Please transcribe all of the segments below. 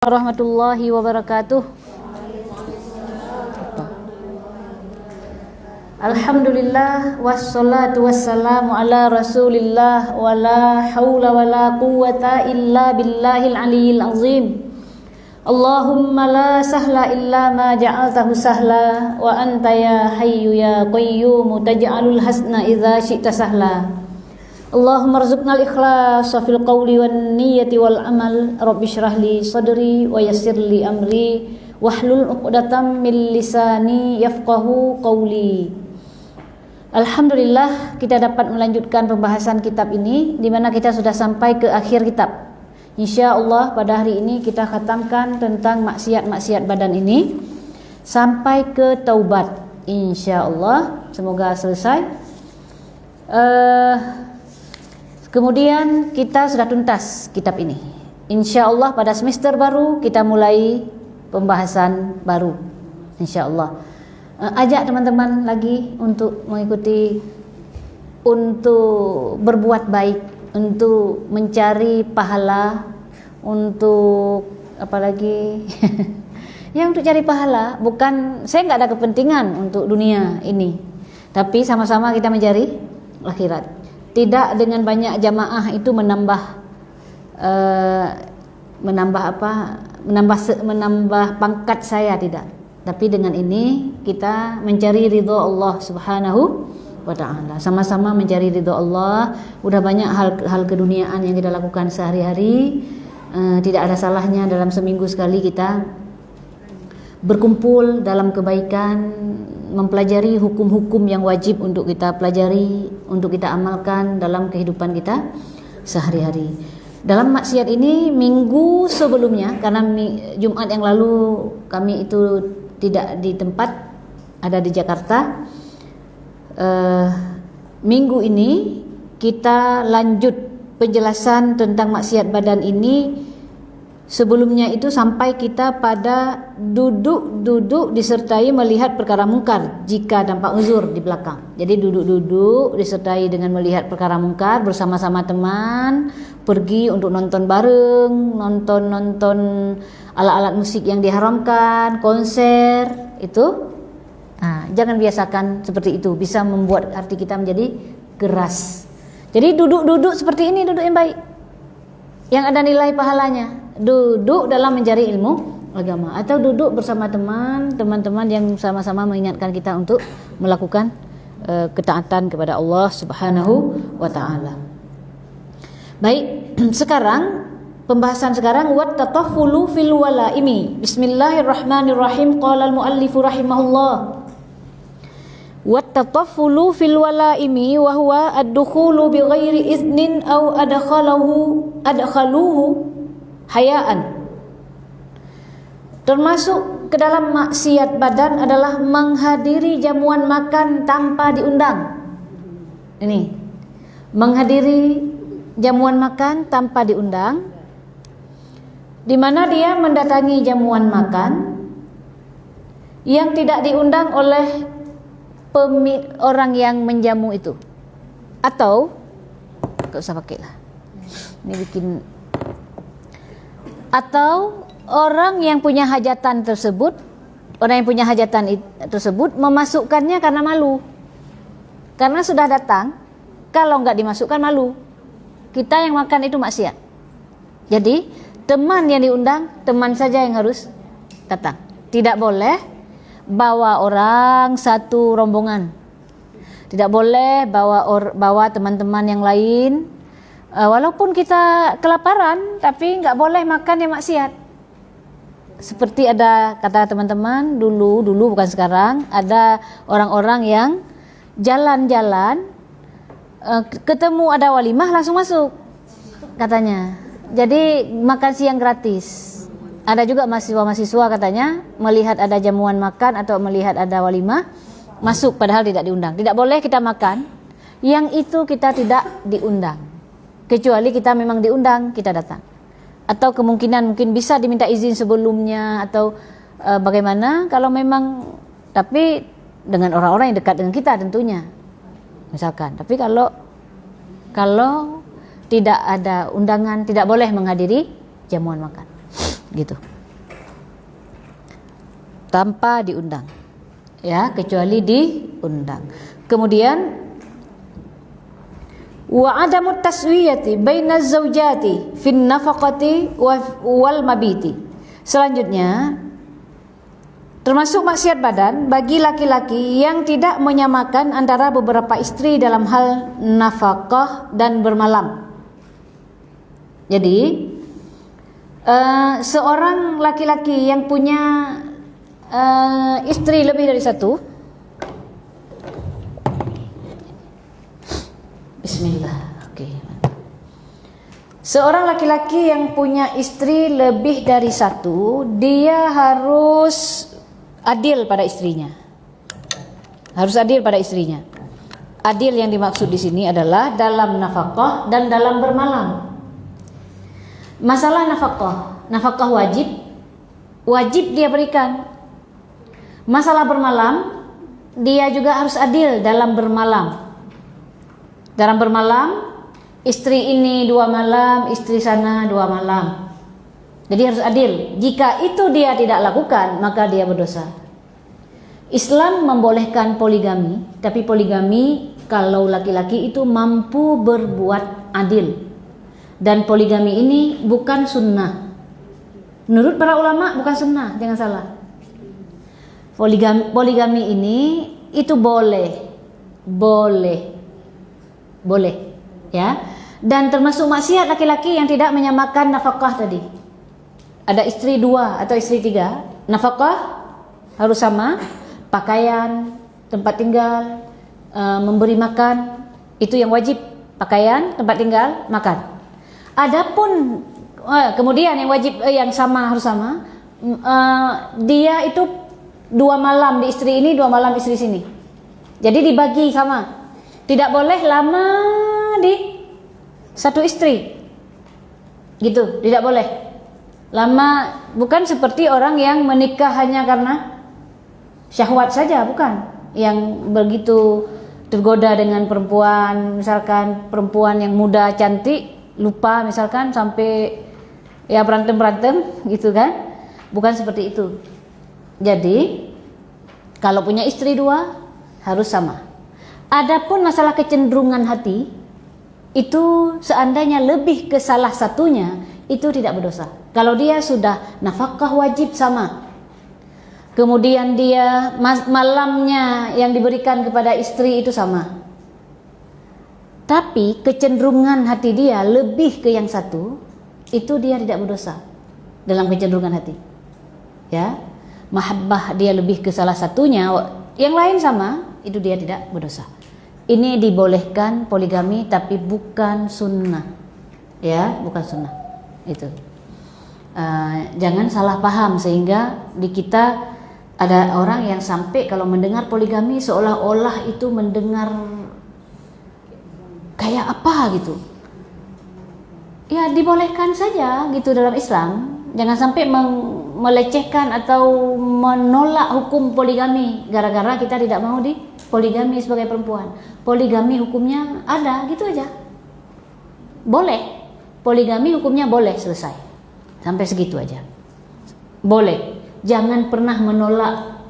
Warahmatullahi wabarakatuh. Alhamdulillah wassalatu wassalamu ala Rasulillah wala haula wala quwwata illa billahil aliyyil azim. Allahumma la sahla illa ma ja'altahu sahla wa anta ya hayyu ya qayyum taj'alul hasna idza syi'ta sahla. Allahumma rzuqnal ikhlas fil qawli wan niyyati wal amal. Rabbi shrah li sadri wa yassir li amri wahlul 'uqdatam min lisani yafqahu qawli. Alhamdulillah kita dapat melanjutkan pembahasan kitab ini di mana kita sudah sampai ke akhir kitab. Insyaallah pada hari ini kita khatamkan tentang maksiat-maksiat badan ini sampai ke taubat. Insyaallah semoga selesai. Kemudian kita sudah tuntas kitab ini. InsyaAllah pada semester baru kita mulai pembahasan baru. InsyaAllah. Ajak teman-teman lagi untuk mengikuti, untuk berbuat baik, untuk mencari pahala, untuk apa lagi? Ya untuk cari pahala. Bukan, saya nggak ada kepentingan untuk dunia ini, tapi sama-sama kita mencari akhirat. Tidak dengan banyak jamaah itu menambah pangkat saya, tidak. Tapi dengan ini kita mencari ridho Allah Subhanahu wa ta'ala. Sama-sama mencari ridho Allah. Udah banyak hal keduniaan yang kita lakukan sehari-hari. Tidak ada salahnya dalam seminggu sekali kita berkumpul dalam kebaikan, mempelajari hukum-hukum yang wajib untuk kita pelajari, untuk kita amalkan dalam kehidupan kita sehari-hari. Dalam maksiat ini minggu sebelumnya, karena Jumat yang lalu kami itu tidak di tempat, ada di Jakarta. Minggu ini kita lanjut penjelasan tentang maksiat badan ini. Sebelumnya itu sampai kita pada duduk disertai melihat perkara mungkar jika tampak uzur di belakang. Jadi duduk disertai dengan melihat perkara mungkar bersama-sama teman, pergi untuk nonton bareng, nonton alat-alat musik yang diharamkan, konser itu. Nah, jangan biasakan seperti itu, bisa membuat hati kita menjadi keras. Jadi duduk seperti ini, duduk yang baik, yang ada nilai pahalanya. Duduk dalam mencari ilmu agama, atau duduk bersama teman-teman yang sama-sama mengingatkan kita untuk melakukan ketaatan kepada Allah Subhanahu wa ta'ala. Baik, sekarang pembahasan sekarang wat tatafulu fil walaimi. Bismillahirrahmanirrahim. Qala al-muallifu rahimahullah. Wat tatafulu fil walaimi wa huwa ad-dukhulu bighairi iznin aw adkhaluhu hayaan. Termasuk ke dalam maksiat badan adalah menghadiri jamuan makan tanpa diundang. Ini menghadiri jamuan makan tanpa diundang, di mana dia mendatangi jamuan makan yang tidak diundang oleh orang yang menjamu itu, atau gak usah pakai lah, ini bikin, atau orang yang punya hajatan tersebut, memasukkannya karena malu, karena sudah datang. Kalau nggak dimasukkan malu, kita yang makan itu maksiat. Jadi teman yang diundang, teman saja yang harus datang. Tidak boleh bawa orang satu rombongan, tidak boleh bawa teman-teman yang lain. Walaupun kita kelaparan, tapi nggak boleh makan yang maksiat. Seperti ada kata teman-teman dulu bukan sekarang, ada orang-orang yang jalan-jalan, ketemu ada walimah langsung masuk katanya. Jadi makan siang gratis. Ada juga mahasiswa katanya melihat ada jamuan makan atau melihat ada walimah masuk padahal tidak diundang. Tidak boleh kita makan yang itu kita tidak diundang. Kecuali kita memang diundang, kita datang. Atau kemungkinan mungkin bisa diminta izin sebelumnya, atau bagaimana kalau memang, tapi dengan orang-orang yang dekat dengan kita tentunya. Misalkan, tapi kalau tidak ada undangan, tidak boleh menghadiri jamuan makan. Gitu. tanpa diundang. Ya, kecuali diundang. Kemudian wa adamu taswiyati bainaz zaujati fin nafaqati wal mabiti. Selanjutnya, termasuk maksiat badan bagi laki-laki yang tidak menyamakan antara beberapa istri dalam hal nafkah dan bermalam. Jadi seorang laki-laki yang punya istri lebih dari satu, Bismillah. Oke. Seorang laki-laki yang punya istri lebih dari satu, dia harus adil pada istrinya. Harus adil pada istrinya. Adil yang dimaksud di sini adalah dalam nafkah dan dalam bermalam. Masalah nafkah wajib dia berikan. Masalah bermalam, dia juga harus adil dalam bermalam. Dalam bermalam, istri ini 2 malam, istri sana 2 malam. Jadi harus adil. Jika itu dia tidak lakukan, maka dia berdosa. Islam membolehkan poligami, tapi poligami kalau laki-laki itu mampu berbuat adil. Dan poligami ini bukan sunnah. Menurut para ulama bukan sunnah, jangan salah. Poligami ini itu boleh, ya. Dan termasuk maksiat laki-laki yang tidak menyamakan nafkah tadi. Ada istri 2 atau istri 3, nafkah harus sama, pakaian, tempat tinggal, memberi makan, itu yang wajib. Pakaian, tempat tinggal, makan. Adapun kemudian yang wajib yang sama harus sama, dia itu 2 malam di istri ini, 2 malam istri sini. Jadi dibagi sama. Tidak boleh lama di satu istri. Gitu, tidak boleh. Lama, bukan seperti orang yang menikah hanya karena syahwat saja, bukan. Yang begitu tergoda dengan perempuan, misalkan perempuan yang muda cantik, lupa misalkan sampai ya berantem gitu kan. Bukan seperti itu. Jadi kalau punya istri 2 harus sama. Adapun masalah kecenderungan hati, itu seandainya lebih ke salah satunya, itu tidak berdosa. Kalau dia sudah nafkah wajib sama, kemudian dia malamnya yang diberikan kepada istri itu sama, tapi kecenderungan hati dia lebih ke yang satu, itu dia tidak berdosa dalam kecenderungan hati. Ya, mahabbah dia lebih ke salah satunya, yang lain sama, itu dia tidak berdosa. Ini dibolehkan poligami, tapi bukan sunnah, ya, bukan sunnah. Itu jangan salah paham, sehingga di kita ada orang yang sampai kalau mendengar poligami seolah-olah itu mendengar kayak apa gitu. Ya dibolehkan saja gitu dalam Islam. Jangan sampai melecehkan atau menolak hukum poligami gara-gara kita tidak mau di poligami sebagai perempuan. Poligami hukumnya ada, gitu aja. Boleh. Poligami hukumnya boleh, selesai. Sampai segitu aja. Boleh. Jangan pernah menolak.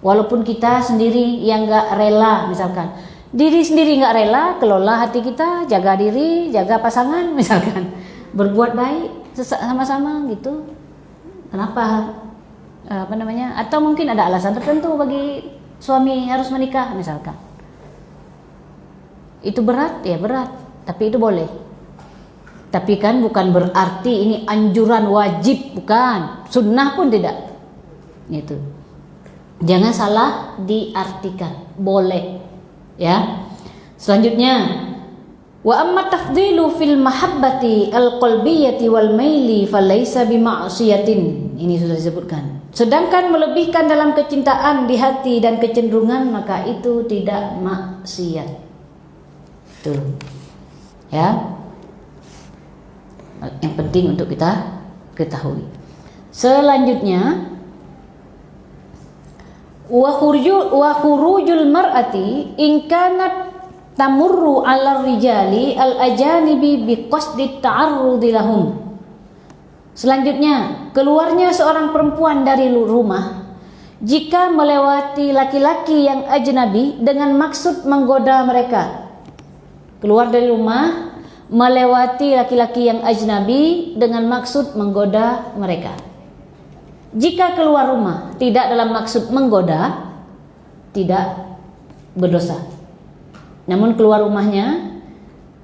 Walaupun kita sendiri yang gak rela, misalkan. Diri sendiri gak rela, kelola hati kita, jaga diri, jaga pasangan, misalkan. Berbuat baik sama-sama gitu. Kenapa? Atau mungkin ada alasan tertentu bagi suami harus menikah, misalkan. Itu berat, ya berat. Tapi itu boleh. Tapi kan bukan berarti ini anjuran wajib, bukan. Sunnah pun tidak. Itu. Jangan salah diartikan. Boleh. Ya. Selanjutnya, wa amma tafdilu fil mahabbati al-qalbiyyati wal maili falaysa bima'siyatin. Ini sudah disebutkan. Sedangkan melebihkan dalam kecintaan di hati dan kecenderungan, maka itu tidak maksiat. Tuh. Ya. Yang penting untuk kita ketahui. Selanjutnya, wa khurujul mar'ati in kanat tamurru 'ala rijali al-ajanibi biqasdi ta'arrudi lahum. Selanjutnya, keluarnya seorang perempuan dari rumah jika melewati laki-laki yang ajnabi dengan maksud menggoda mereka. Keluar dari rumah melewati laki-laki yang ajnabi dengan maksud menggoda mereka. Jika keluar rumah tidak dalam maksud menggoda, tidak berdosa. Namun keluar rumahnya,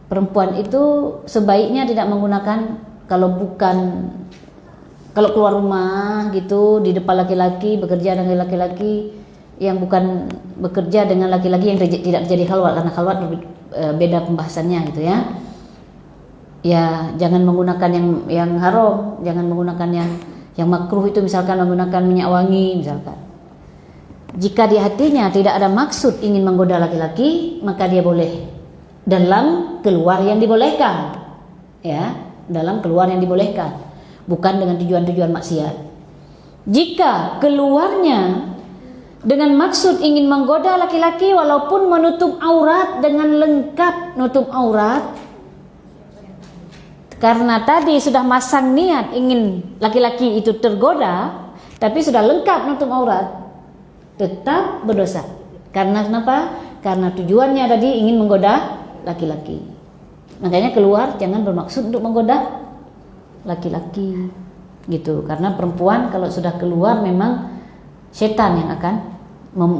perempuan itu sebaiknya tidak menggunakan, kalau keluar rumah gitu di depan laki-laki, bekerja dengan laki-laki yang bukan bekerja dengan laki-laki yang tidak terjadi khalwat, karena khalwat beda pembahasannya gitu ya. Ya, jangan menggunakan yang haram, jangan menggunakan yang makruh, itu misalkan menggunakan minyak wangi misalkan. Jika di hatinya tidak ada maksud ingin menggoda laki-laki, maka dia boleh dalam keluar yang dibolehkan. Ya, dalam keluar yang dibolehkan, bukan dengan tujuan-tujuan maksiat. Jika keluarnya dengan maksud ingin menggoda laki-laki walaupun menutup aurat dengan lengkap nutup aurat, karena tadi sudah masang niat ingin laki-laki itu tergoda, tapi sudah lengkap nutup aurat, tetap berdosa. Karena kenapa? Karena tujuannya tadi ingin menggoda laki-laki. Makanya keluar jangan bermaksud untuk menggoda laki-laki gitu. Karena perempuan kalau sudah keluar memang setan yang akan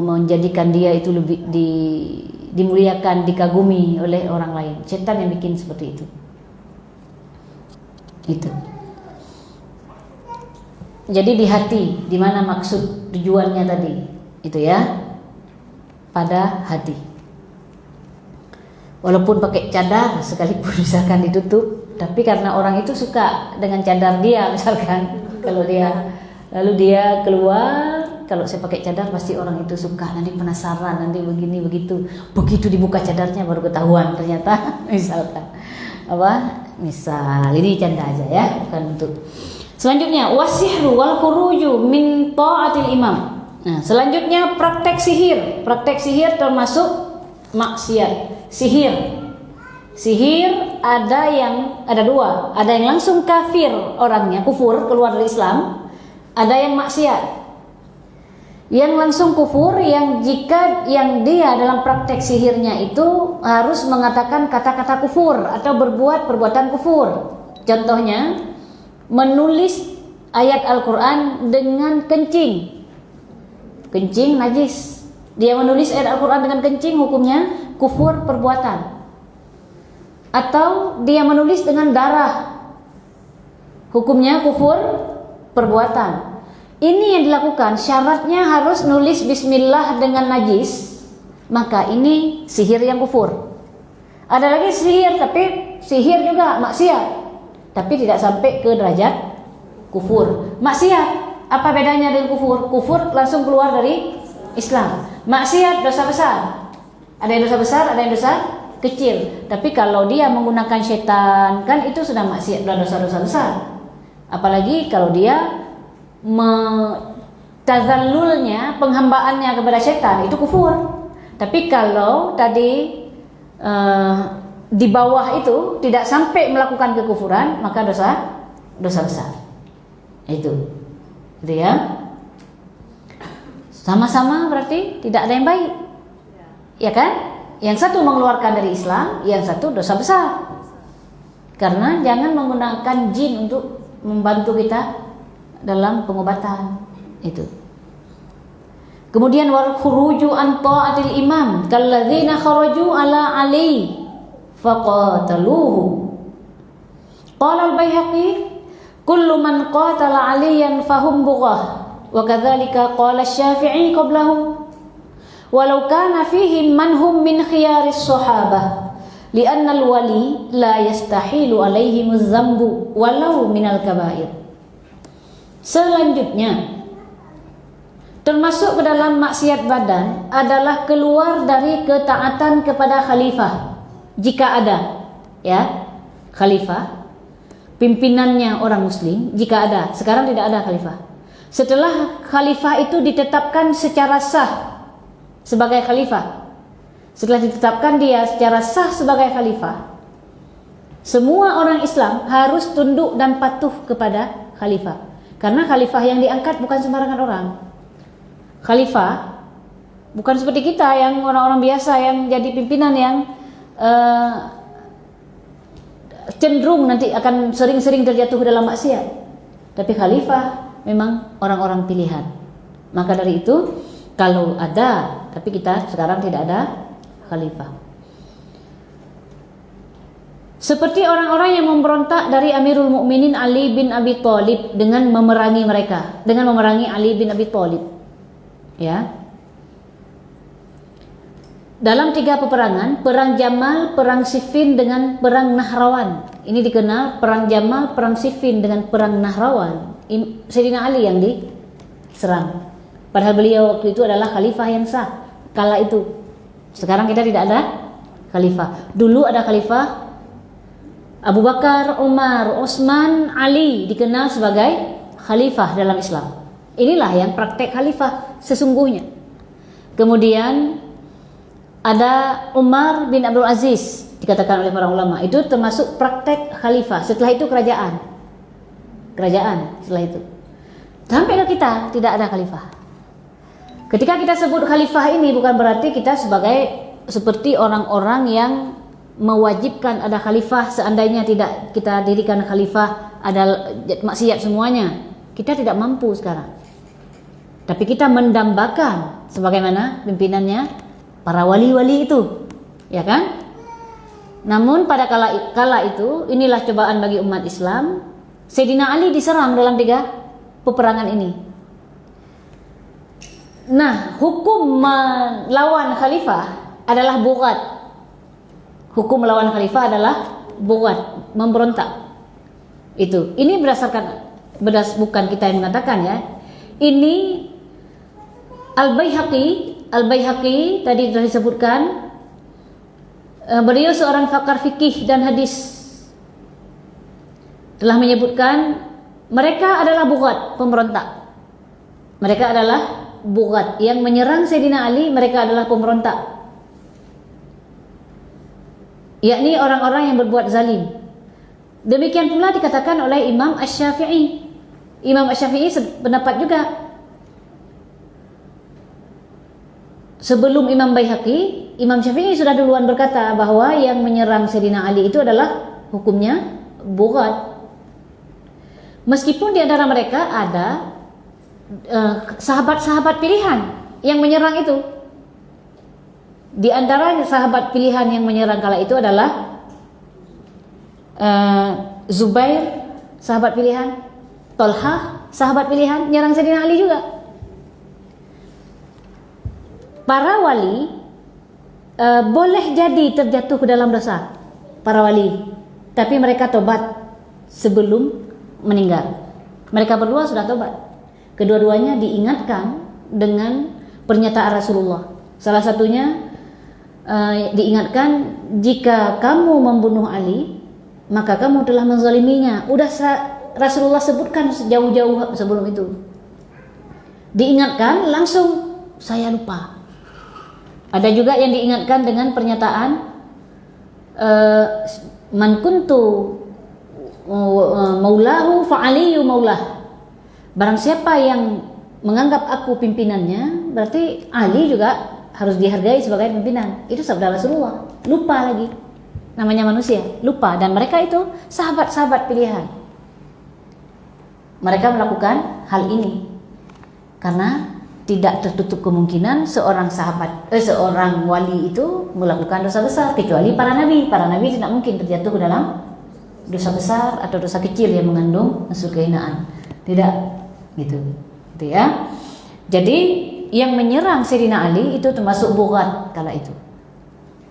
menjadikan dia itu lebih dimuliakan, dikagumi oleh orang lain. Setan yang bikin seperti itu. Itu. Jadi di hati, di mana maksud tujuannya tadi, itu ya, pada hati. Walaupun pakai cadar sekalipun misalkan ditutup, tapi karena orang itu suka dengan cadar dia misalkan, lalu dia keluar, kalau saya pakai cadar pasti orang itu suka, nanti penasaran, nanti begini begitu. Begitu dibuka cadarnya baru ketahuan ternyata misalkan misal ini canda aja ya, bukan untuk. Selanjutnya wasihru wal khuruju min ta'atil imam. Nah, selanjutnya praktek sihir. Praktek sihir termasuk maksiat. Sihir ada dua, ada yang langsung kafir orangnya, kufur, keluar dari Islam, ada yang maksiat. Yang langsung kufur, yang jika yang dia dalam praktek sihirnya itu harus mengatakan kata-kata kufur atau berbuat perbuatan kufur. Contohnya menulis ayat Al-Quran dengan kencing najis. Dia menulis ayat Al-Quran dengan kencing, hukumnya kufur perbuatan. Atau dia menulis dengan darah, hukumnya kufur perbuatan. Ini yang dilakukan, syaratnya harus nulis bismillah dengan najis, maka ini sihir yang kufur. Ada lagi sihir, tapi sihir juga maksiat, tapi tidak sampai ke derajat kufur. Maksiat, apa bedanya dengan kufur? Kufur langsung keluar dari Islam. Maksiat dosa besar. Ada yang dosa besar, ada yang dosa kecil. Tapi kalau dia menggunakan setan, kan itu sudah maksiat, sudah dosa-dosa besar. Apalagi kalau dia tazallulnya, penghambaannya kepada setan, itu kufur. Tapi kalau tadi di bawah itu tidak sampai melakukan kekufuran, maka dosa besar. Itu ya. Sama-sama berarti tidak ada yang baik, ya kan? Yang satu mengeluarkan dari Islam, yang satu dosa besar. Karena jangan menggunakan jin untuk membantu kita dalam pengobatan itu. Kemudian wal khuruju an ta'atil imam kalladzina kharaju ala ali faqataluhu. Qala al-Baihaqi kullu man qatala aliyan fahum bughah wa kadzalika qala asy-Syafi'i qablahu walau kana fihim man hum min khiyaris sahabah li'anna al-wali la yastahilu alaihim adz-dzambu walau minal kaba'ir. Selanjutnya, termasuk ke dalam maksiat badan adalah keluar dari ketaatan kepada khalifah. Jika ada, ya, khalifah, pimpinannya orang muslim, jika ada. Sekarang tidak ada khalifah. Setelah khalifah itu ditetapkan secara sah sebagai khalifah, setelah ditetapkan dia secara sah sebagai khalifah, semua orang Islam harus tunduk dan patuh kepada khalifah. Karena khalifah yang diangkat bukan sembarangan orang. khalifah, bukan seperti kita yang orang-orang biasa yang jadi pimpinan yang cenderung nanti akan sering-sering terjatuh dalam maksiat. Tapi khalifah memang orang-orang pilihan. Maka dari itu kalau ada, tapi kita sekarang tidak ada khalifah. Seperti orang-orang yang memberontak dari Amirul Mukminin Ali bin Abi Thalib dengan memerangi mereka, dengan memerangi Ali bin Abi Thalib. Ya. Dalam 3 peperangan, perang Jamal, perang Siffin dengan perang Nahrawan. Ini dikenal perang Jamal, perang Siffin dengan perang Nahrawan. Sayyidina Ali yang diserang. Padahal beliau waktu itu adalah khalifah yang sah kala itu. Sekarang kita tidak ada khalifah. Dulu ada khalifah Abu Bakar, Umar, Utsman, Ali dikenal sebagai khalifah dalam Islam. Inilah yang praktek khalifah sesungguhnya. Kemudian ada Umar bin Abdul Aziz dikatakan oleh para ulama, itu termasuk praktek khalifah. Setelah itu kerajaan setelah itu. Sampai ke kita tidak ada khalifah. Ketika kita sebut khalifah ini bukan berarti kita seperti orang-orang yang mewajibkan ada khalifah, seandainya tidak kita dirikan khalifah ada maksiat semuanya. Kita tidak mampu sekarang. Tapi kita mendambakan sebagaimana pimpinannya para wali-wali itu, ya kan? Namun pada kala itu inilah cobaan bagi umat Islam. Sayyidina Ali diserang dalam 3 peperangan ini. Nah, hukum melawan khalifah adalah bughat. Hukum melawan khalifah adalah bughat, memberontak. Ini bukan kita yang mengatakan ya. Ini Al-Baihaqi tadi sudah disebutkan, beliau seorang pakar fikih dan hadis, telah menyebutkan mereka adalah bughat, pemberontak. Mereka adalah bughat yang menyerang Sayyidina Ali, mereka adalah pemberontak. Yakni orang-orang yang berbuat zalim. Demikian pula dikatakan oleh Imam Asy-Syafi'i. Imam Asy-Syafi'i pendapat juga. Sebelum Imam Baihaqi, Imam Syafi'i sudah duluan berkata bahwa yang menyerang Sayyidina Ali itu adalah hukumnya bughat. Meskipun di antara mereka ada sahabat-sahabat pilihan yang menyerang itu. Di antara sahabat pilihan yang menyerang kala itu adalah Zubair, sahabat pilihan, Tolhah, sahabat pilihan, menyerang Sayyidina Ali juga. Para wali boleh jadi terjatuh ke dalam dosa, para wali, tapi mereka tobat sebelum meninggal. Mereka berdua sudah tobat. Kedua-duanya diingatkan dengan pernyataan Rasulullah. Salah satunya diingatkan, jika kamu membunuh Ali, maka kamu telah menzaliminya. Udah Rasulullah sebutkan jauh-jauh sebelum itu. Diingatkan langsung saya lupa. Ada juga yang diingatkan dengan pernyataan man kuntu maulahu fa aliyu maulah. Barang siapa yang menganggap aku pimpinannya, berarti Ali juga harus dihargai sebagai pimpinan. Itu sabda Rasulullah. Lupa lagi. Namanya manusia, lupa. Dan mereka itu sahabat-sahabat pilihan. Mereka melakukan hal ini karena tidak tertutup kemungkinan seorang wali itu melakukan dosa besar, kecuali para nabi. Para nabi tidak mungkin terjatuh ke dalam dosa besar atau dosa kecil yang mengandung unsur kehinaan. Tidak, gitu ya. Jadi yang menyerang Sayyidina Ali itu termasuk bughat kala itu.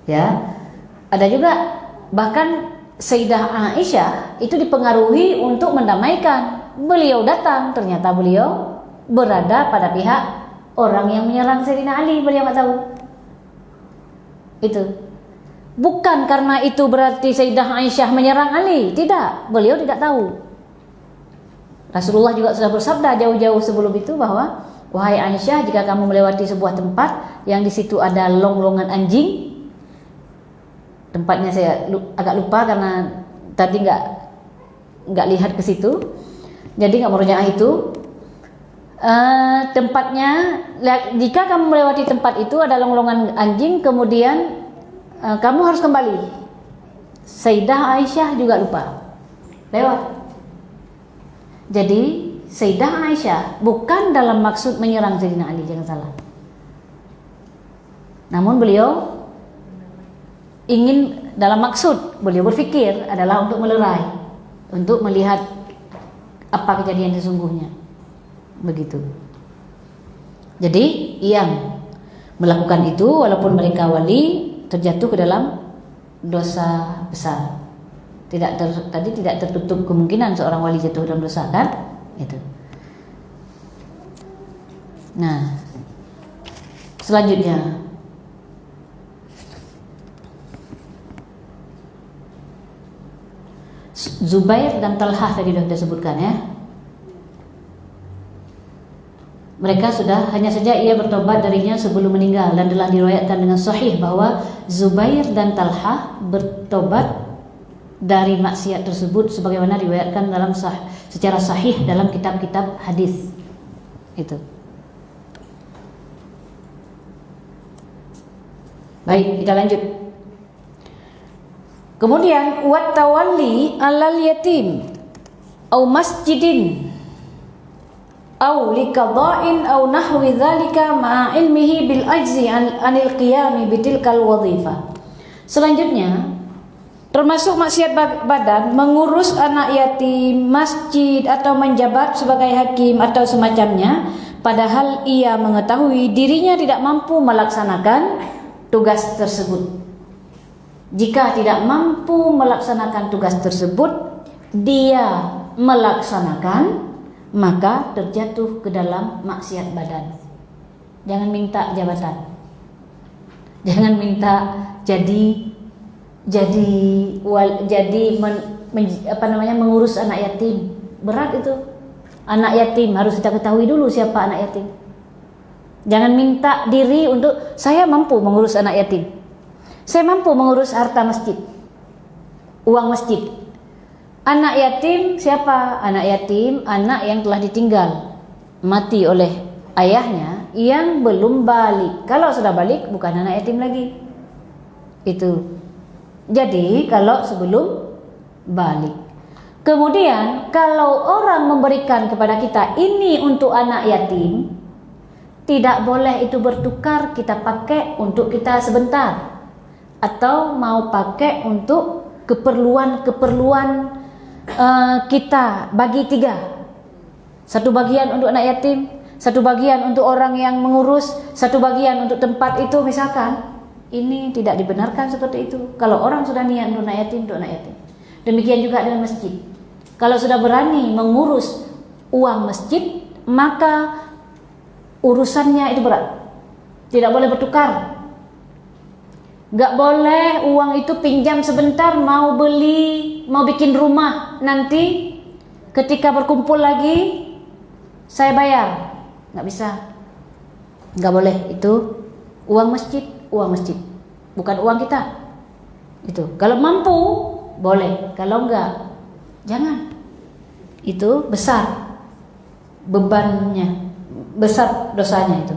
Ya. Ada juga bahkan Sayyidah Aisyah itu dipengaruhi untuk mendamaikan. Beliau datang, ternyata beliau berada pada pihak orang yang menyerang Sayyidina Ali, beliau enggak tahu. Itu. Bukan karena itu berarti Sayyidah Aisyah menyerang Ali, tidak. Beliau tidak tahu. Rasulullah juga sudah bersabda jauh-jauh sebelum itu bahwa, wahai Aisyah, jika kamu melewati sebuah tempat yang di situ ada longlongan anjing, tempatnya saya agak lupa karena tadi nggak lihat ke situ, jadi nggak merujaah itu. tempatnya, jika kamu melewati tempat itu ada longgongan anjing, kemudian kamu harus kembali. Sayyidah Aisyah juga lupa, lewat. Jadi Sayyidah Aisyah bukan dalam maksud menyerang Sayyidina Ali, jangan salah. Namun beliau ingin, dalam maksud beliau berpikir adalah untuk melerai, untuk melihat apa kejadian sesungguhnya. Begitu. Jadi yang melakukan itu walaupun mereka wali terjatuh ke dalam dosa besar. Tadi tidak tertutup kemungkinan seorang wali jatuh dalam dosa, kan? Itu. Nah, selanjutnya Zubair dan Talhah tadi sudah disebutkan ya. Mereka sudah, hanya saja ia bertobat darinya sebelum meninggal, dan telah diriwayatkan dengan sahih bahwa Zubair dan Talhah bertobat dari maksiat tersebut sebagaimana diriwayatkan dalam secara sahih dalam kitab-kitab hadis. Itu. Baik, kita lanjut. Kemudian wat tawalli alal yatim au masjidin au liqada'in au nahwi dzalika ma'a ilmihi bil ajzi anil qiyami bitilkal wadhifah. Selanjutnya termasuk maksiat badan mengurus anak yatim, masjid, atau menjabat sebagai hakim atau semacamnya, padahal ia mengetahui dirinya tidak mampu melaksanakan tugas tersebut. Jika tidak mampu melaksanakan tugas tersebut, dia melaksanakan, maka terjatuh ke dalam maksiat badan. Jangan minta jabatan, jangan minta mengurus anak yatim. Berat itu. Anak yatim harus kita ketahui dulu siapa anak yatim. Jangan minta diri untuk saya mampu mengurus anak yatim, saya mampu mengurus harta masjid, uang masjid. Anak yatim siapa? Anak yatim anak yang telah ditinggal mati oleh ayahnya yang belum balik. Kalau sudah balik bukan anak yatim lagi. Itu. Jadi kalau sebelum balik. Kemudian kalau orang memberikan kepada kita ini untuk anak yatim, tidak boleh itu bertukar, kita pakai untuk kita sebentar, atau mau pakai untuk keperluan kita bagi tiga. Satu bagian untuk anak yatim, satu bagian untuk orang yang mengurus, satu bagian untuk tempat itu misalkan. Ini tidak dibenarkan seperti itu. Kalau orang sudah niat untuk anak yatim, untuk anak yatim. Demikian juga dengan masjid. Kalau sudah berani mengurus uang masjid, maka urusannya itu berat. Tidak boleh bertukar. Gak boleh uang itu pinjam sebentar, mau beli, mau bikin rumah, nanti ketika berkumpul lagi saya bayar. Gak bisa. Gak boleh. Itu uang masjid, bukan uang kita. Itu. Kalau mampu boleh, kalau enggak jangan. Itu besar bebannya, besar dosanya itu.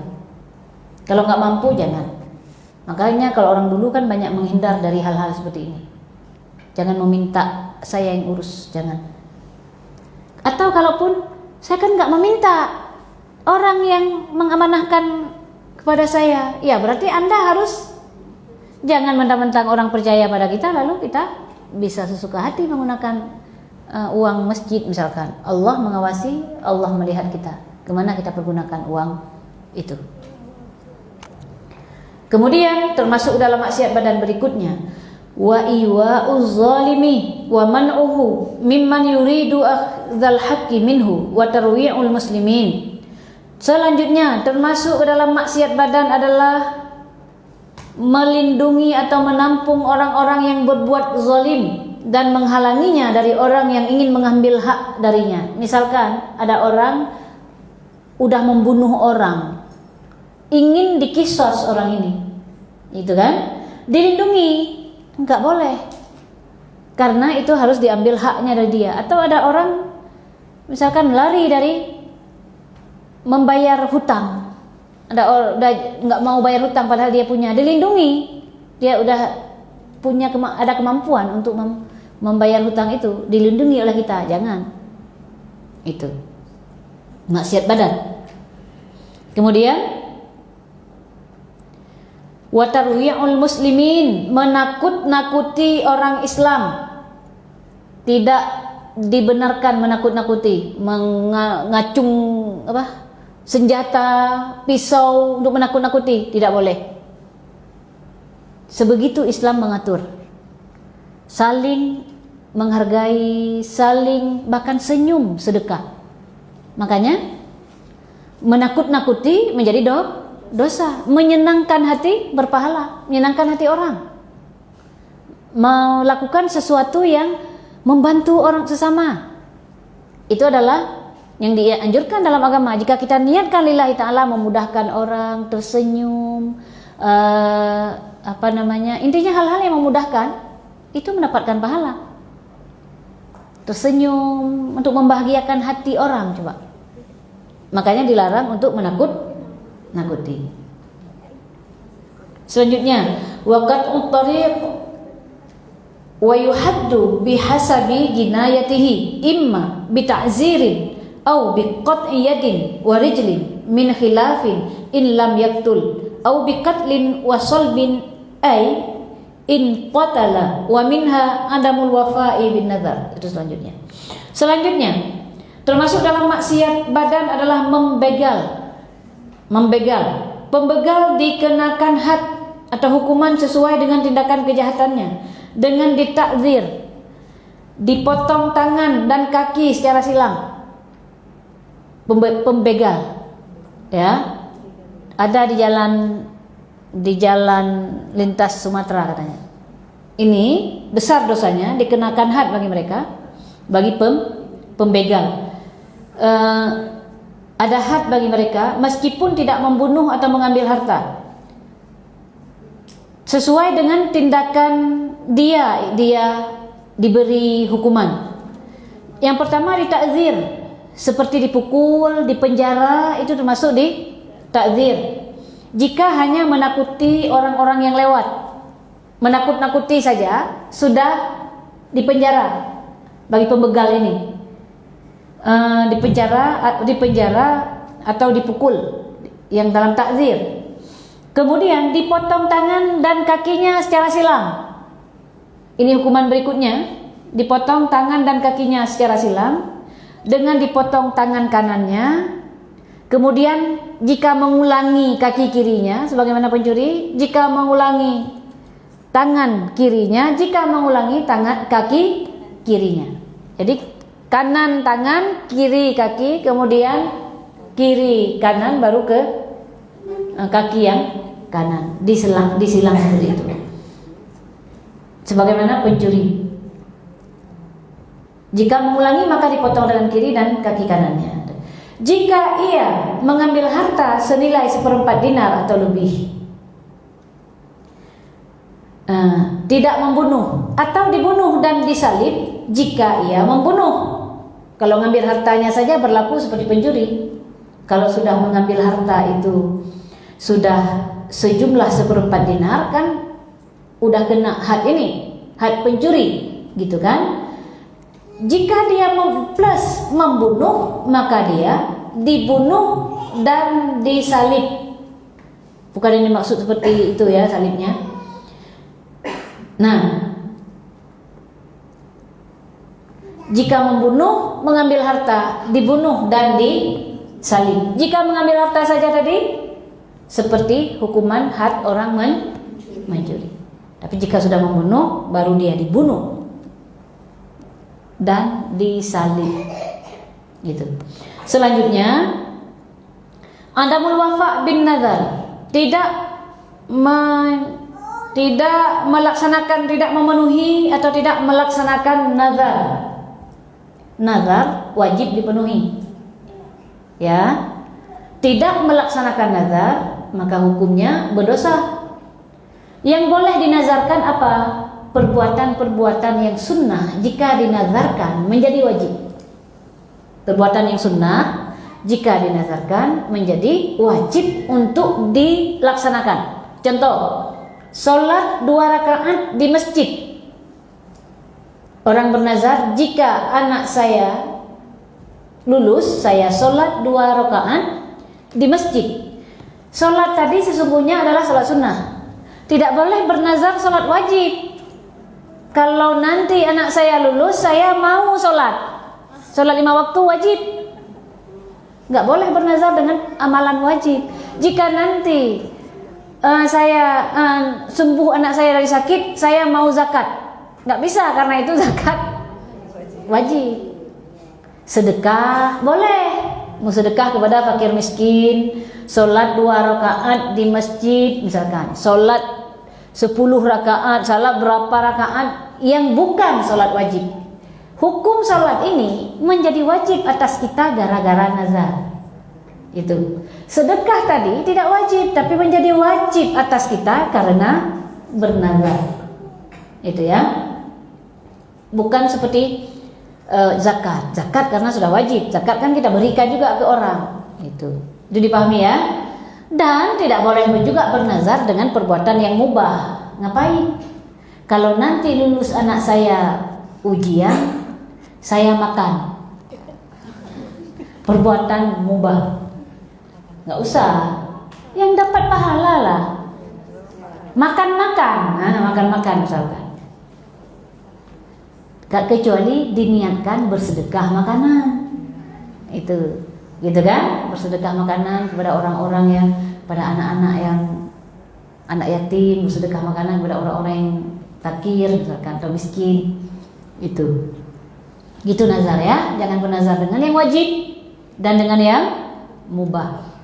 Kalau enggak mampu jangan. Makanya kalau orang dulu kan banyak menghindar dari hal-hal seperti ini. Jangan meminta saya yang urus, jangan. Atau kalaupun saya kan enggak meminta, orang yang mengamanahkan kepada saya, ya berarti Anda harus, jangan mentang-mentang orang percaya pada kita lalu kita bisa sesuka hati menggunakan uang masjid misalkan. Allah mengawasi, Allah melihat kita kemana kita pergunakan uang itu. Kemudian termasuk dalam maksiat badan berikutnya, wa iwa'uz zalimi wa man'uhu mimman yuridu akhdhal haqqi minhu wa tarwi'ul muslimin. Selanjutnya termasuk ke dalam maksiat badan adalah melindungi atau menampung orang-orang yang berbuat zalim dan menghalanginya dari orang yang ingin mengambil hak darinya. Misalkan ada orang udah membunuh orang, ingin dikisos orang ini, itu kan, dilindungi, enggak boleh, karena itu harus diambil haknya dari dia. Atau ada orang misalkan lari dari membayar hutang, udah nggak mau bayar hutang padahal dia punya, dilindungi, dia udah punya ada kemampuan untuk membayar hutang itu, dilindungi oleh kita, jangan. Itu maksiat badan. Kemudian wa tarwi'ul muslimin, menakut-nakuti orang Islam. Tidak dibenarkan menakut-nakuti, mengacung senjata, pisau untuk menakut-nakuti, tidak boleh. Sebegitu Islam mengatur. Saling menghargai, saling bahkan senyum, sedekah. Makanya menakut-nakuti menjadi dosa, menyenangkan hati berpahala, menyenangkan hati orang. Melakukan sesuatu yang membantu orang sesama, itu adalah yang dianjurkan dalam agama. Jika kita niatkan lillahi ta'ala, memudahkan orang, tersenyum, intinya hal-hal yang memudahkan, itu mendapatkan pahala. Tersenyum untuk membahagiakan hati orang, coba. Makanya dilarang untuk menakut-nakuti. Selanjutnya, waqat'ut tariq wa yuhaddu bihasabi jinayatihi imma bita'zirin aw biqat'i yadin wa rijlin min khilafin in lam yaqtul aw biqatlin wa salbin ay in qatala wa minha adamul wafa'i bin nazar. Itu selanjutnya termasuk dalam maksiat badan adalah membegal. Pembegal dikenakan had atau hukuman sesuai dengan tindakan kejahatannya, dengan ditakzir, dipotong tangan dan kaki secara silang. Pembegal, ya, ada di jalan lintas Sumatera katanya. Ini besar dosanya, dikenakan had bagi mereka, bagi pembegal. Ada had bagi mereka meskipun tidak membunuh atau mengambil harta, sesuai dengan tindakan dia diberi hukuman. Yang pertama ditakzir, seperti dipukul, dipenjara, itu termasuk ditakzir. Jika hanya menakuti orang-orang yang lewat, menakut-nakuti saja, sudah dipenjara bagi pembegal ini. Dipenjara atau dipukul yang dalam takzir. Kemudian dipotong tangan dan kakinya secara silang. Ini hukuman berikutnya, dipotong tangan dan kakinya secara silang dengan dipotong tangan kanannya. Kemudian jika mengulangi kaki kirinya sebagaimana pencuri, jika mengulangi tangan kirinya, jika mengulangi kaki kirinya. Jadi kanan tangan, kiri kaki, kemudian kiri kanan, baru ke kaki yang kanan, disilang seperti itu. Sebagaimana pencuri, jika mengulangi maka dipotong tangan kiri dan kaki kanannya. Jika ia mengambil harta senilai 1/4 dinar atau lebih, tidak membunuh atau dibunuh dan disalib jika ia membunuh. Kalau mengambil hartanya saja berlaku seperti pencuri. Kalau sudah mengambil harta itu sudah sejumlah 1/4 dinar, kan udah kena had ini, had pencuri, gitu kan? Jika dia plus membunuh, maka dia dibunuh dan disalib. Bukan ini maksud seperti itu ya, salibnya. Nah, jika membunuh, mengambil harta, dibunuh dan disalib. Jika mengambil harta saja tadi, seperti hukuman had orang mencuri. Tapi jika sudah membunuh, baru dia dibunuh dan disalib. Gitu. Selanjutnya, adamul wafa bin nazar, tidak melaksanakan, tidak memenuhi atau tidak melaksanakan nazar. Nazar wajib dipenuhi. Ya. Tidak melaksanakan nazar, maka hukumnya berdosa. Yang boleh dinazarkan apa? Perbuatan-perbuatan yang sunnah jika dinazarkan menjadi wajib. Perbuatan yang sunnah jika dinazarkan menjadi wajib untuk dilaksanakan. Contoh, sholat 2 rakaat di masjid. Orang bernazar, jika anak saya lulus, saya sholat 2 rakaat di masjid. Sholat tadi sesungguhnya adalah sholat sunnah. Tidak boleh bernazar sholat wajib. Kalau nanti anak saya lulus, saya mau sholat 5 waktu wajib. Nggak boleh bernazar dengan amalan wajib. Jika nanti saya sembuh anak saya dari sakit, saya mau zakat. Nggak bisa, karena itu zakat wajib. Sedekah boleh, mau sedekah kepada fakir miskin, sholat 2 rakaat di masjid misalkan, sholat 10 rakaat, salah berapa rakaat yang bukan sholat wajib. Hukum sholat ini menjadi wajib atas kita gara-gara nazar. Itu. Sedekah tadi tidak wajib, tapi menjadi wajib atas kita karena bernazar. Itu ya. Bukan seperti zakat. Zakat karena sudah wajib. Zakat kan kita berikan juga ke orang. Itu dipahami ya. Dan tidak boleh juga bernazar dengan perbuatan yang mubah. Ngapain? Kalau nanti lulus anak saya ujian, saya makan. Perbuatan mubah. Nggak usah. Yang dapat pahala lah. Makan-makan. Makan-makan misalkan. Kecuali diniatkan bersedekah makanan. Itu. Gitu kan? Bersedekah makanan kepada orang-orang yang, pada anak-anak yang anak yatim, bersedekah makanan kepada orang-orang yang fakir misalkan atau miskin. Itu. Gitu nazar ya. Jangan bernazar dengan yang wajib dan dengan yang mubah.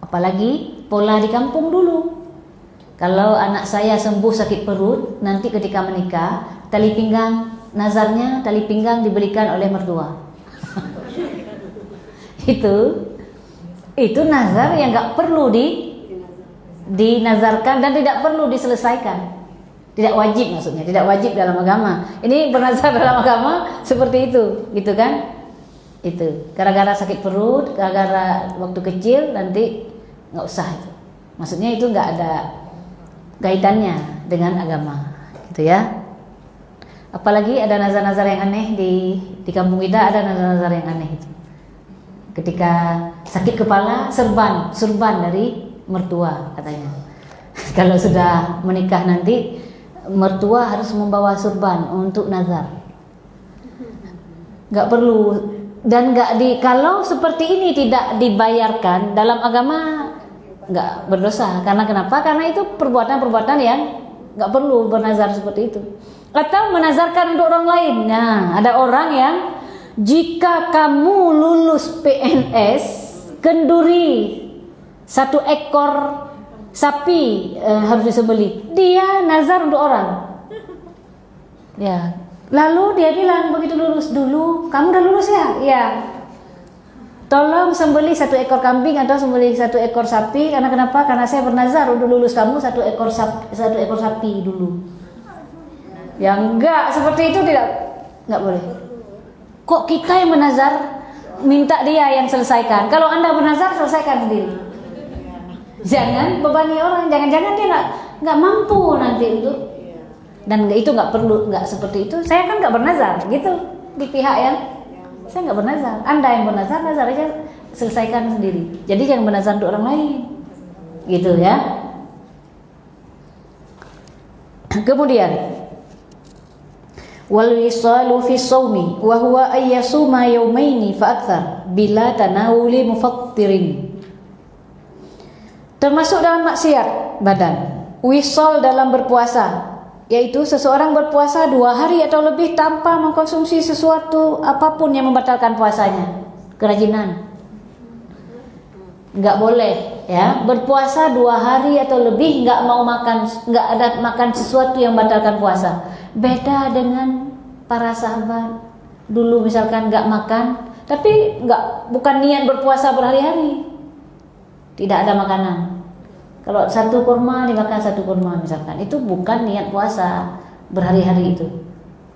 Apalagi pola di kampung dulu. Kalau anak saya sembuh sakit perut, nanti ketika menikah, tali pinggang, nazarnya tali pinggang diberikan oleh mertua. Itu nazar yang nggak perlu dinazarkan dan tidak perlu diselesaikan. Tidak wajib maksudnya, tidak wajib dalam agama. Ini bernazar dalam agama seperti itu, gitu kan? Itu gara-gara sakit perut, gara-gara waktu kecil, nanti nggak usah itu. Maksudnya itu nggak ada kaitannya dengan agama, gitu ya. Apalagi ada nazar-nazar yang aneh di kampung kita, ada nazar-nazar yang aneh itu. Ketika sakit kepala, surban dari mertua katanya. Kalau sudah menikah nanti, mertua harus membawa surban untuk nazar. Nggak perlu. Dan kalau seperti ini tidak dibayarkan dalam agama, nggak berdosa. Karena kenapa? Karena itu perbuatan-perbuatan yang nggak perlu bernazar seperti itu. Atau menazarkan untuk orang lain. Nah, ada orang yang jika kamu lulus PNS, kenduri 1 ekor sapi harus disembelih. Dia nazar untuk orang. Ya. Lalu dia bilang begitu lulus, dulu kamu udah lulus ya? Iya. Tolong sembelih 1 ekor kambing atau sembelih 1 ekor sapi. Karena kenapa? Karena saya bernazar udah lulus kamu 1 ekor sapi dulu. Yang enggak seperti itu enggak boleh. Kok kita yang menazar minta dia yang selesaikan? Kalau Anda bernazar selesaikan sendiri. Jangan bebani orang. Jangan-jangan dia enggak mampu nanti untuk. Dan itu nggak perlu, nggak seperti itu. Saya kan nggak bernazar, gitu di pihak yang saya nggak bernazar. Anda yang bernazar, nazar aja selesaikan sendiri. Jadi jangan bernazar untuk orang lain, gitu ya. Kemudian, wal wisalu fi shaumi wa huwa ayyasuma yawmaini fa akthar bila tanawuli mufattirin. Termasuk dalam maksiat badan, wisal dalam berpuasa, yaitu seseorang berpuasa 2 hari atau lebih tanpa mengkonsumsi sesuatu apapun yang membatalkan puasanya. Kerajinan nggak boleh ya, berpuasa 2 hari atau lebih nggak mau makan, nggak ada makan sesuatu yang membatalkan puasa. Beda dengan para sahabat dulu, misalkan nggak makan, tapi bukan niat berpuasa berhari-hari, tidak ada makanan. Kalau 1 kurma dimakan 1 kurma misalkan, itu bukan niat puasa berhari-hari itu.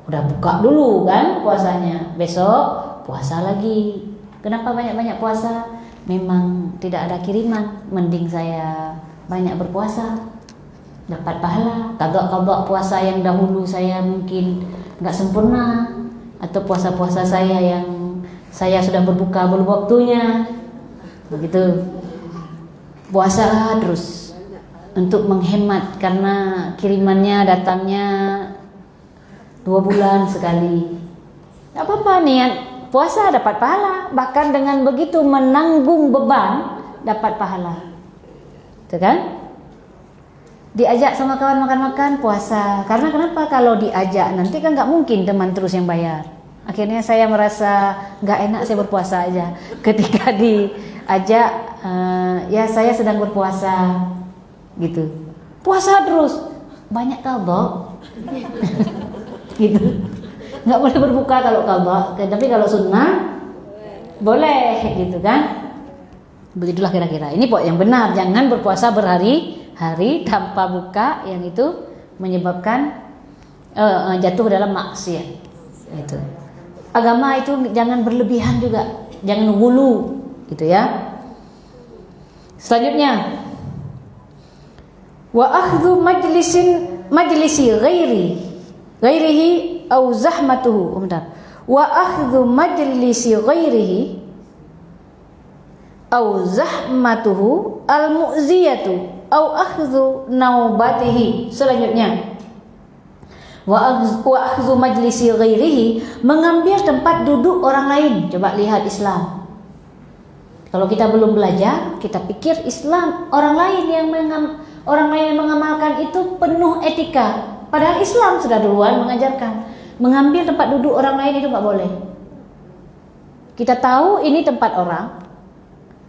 Udah buka dulu kan puasanya, besok puasa lagi. Kenapa banyak-banyak puasa? Memang tidak ada kiriman, mending saya banyak berpuasa, dapat pahala. Qadha puasa yang dahulu saya mungkin nggak sempurna, atau puasa-puasa saya yang saya sudah berbuka belum waktunya, begitu. Puasa terus untuk menghemat, karena kirimannya datangnya 2 bulan sekali. Gak apa-apa, niat puasa dapat pahala. Bahkan dengan begitu menanggung beban dapat pahala. Itu kan? Diajak sama kawan makan-makan puasa. Karena kenapa? Kalau diajak nanti kan gak mungkin teman terus yang bayar. Akhirnya saya merasa gak enak saya berpuasa aja. Ketika diajak, ya saya sedang berpuasa gitu. Puasa terus, banyak qadha. Gitu. Nggak boleh berbuka kalau qadha, tapi kalau sunnah boleh, gitu kan. Begitulah kira-kira. Ini pokok yang benar, jangan berpuasa berhari-hari tanpa buka, yang itu menyebabkan jatuh dalam maksiat. Itu. Agama itu jangan berlebihan juga, jangan ghulu, gitu ya. Selanjutnya, wa akhdhu majlisi ghairihi au zahmatuhu. Wa akhdhu majlisi ghairihi au zahmatuhu al-mu'ziyatu au akhdhu naubatihi. Selanjutnya, wa akhdhu majlisi ghairihi, mengambil tempat duduk orang lain. Coba lihat Islam. Kalau kita belum belajar, kita pikir Islam orang lain yang mengamalkan itu penuh etika. Padahal Islam sudah duluan mengajarkan mengambil tempat duduk orang lain itu nggak boleh. Kita tahu ini tempat orang,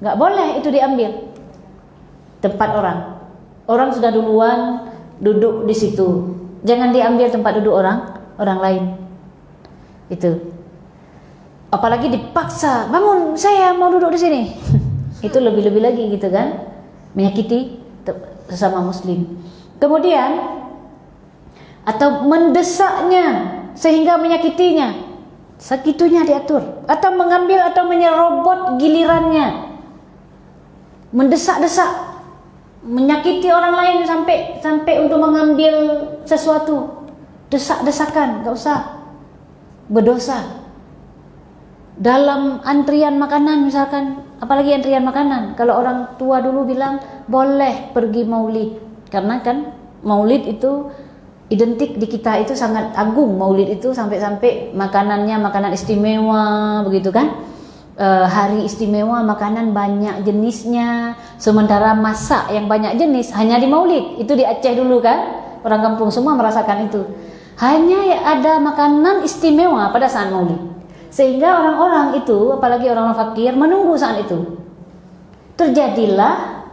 nggak boleh itu diambil tempat orang. Orang sudah duluan duduk di situ, jangan diambil tempat duduk orang lain. Itu. Apalagi dipaksa, bangun, saya mau duduk di sini. Itu lebih-lebih lagi gitu kan, menyakiti sesama muslim. Kemudian atau mendesaknya sehingga menyakitinya, segitunya diatur. Atau mengambil atau menyerobot gilirannya, mendesak-desak, menyakiti orang lain sampai untuk mengambil sesuatu, desak-desakan, gak usah, berdosa. Dalam antrian makanan misalkan, apalagi antrian makanan, kalau orang tua dulu bilang boleh pergi maulid, karena kan maulid itu identik di kita, itu sangat agung. Maulid itu sampai-sampai makanannya makanan istimewa, begitu kan. Hari istimewa, makanan banyak jenisnya, sementara masak yang banyak jenis hanya di maulid. Itu di Aceh dulu kan, orang kampung semua merasakan itu. Hanya ada makanan istimewa pada saat maulid, sehingga orang-orang itu, apalagi orang-orang fakir, menunggu saat itu. Terjadilah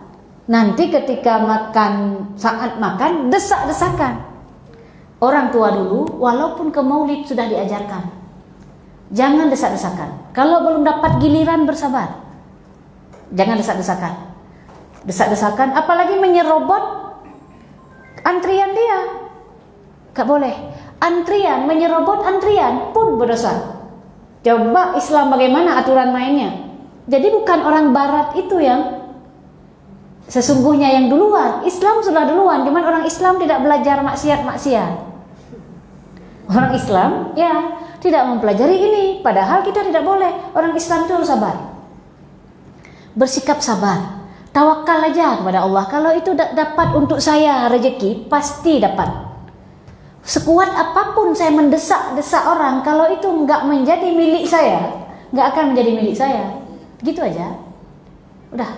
nanti ketika makan, saat makan, desak-desakan. Orang tua dulu, walaupun ke maulid sudah diajarkan, jangan desak-desakan. Kalau belum dapat giliran, bersabar. Jangan desak-desakan. Desak-desakan, apalagi menyerobot antrian dia. Gak boleh. Antrian, menyerobot antrian pun berdosa. Coba Islam bagaimana aturan mainnya. Jadi bukan orang barat itu yang sesungguhnya yang duluan. Islam sudah duluan, cuman orang Islam tidak belajar maksiat-maksiat. Orang Islam ya tidak mempelajari ini, padahal kita tidak boleh. Orang Islam itu harus sabar, bersikap sabar, tawakal aja kepada Allah. Kalau itu dapat untuk saya rezeki, pasti dapat. Sekuat apapun saya mendesak-desak orang, kalau itu nggak menjadi milik saya, nggak akan menjadi milik saya. Gitu aja. Udah,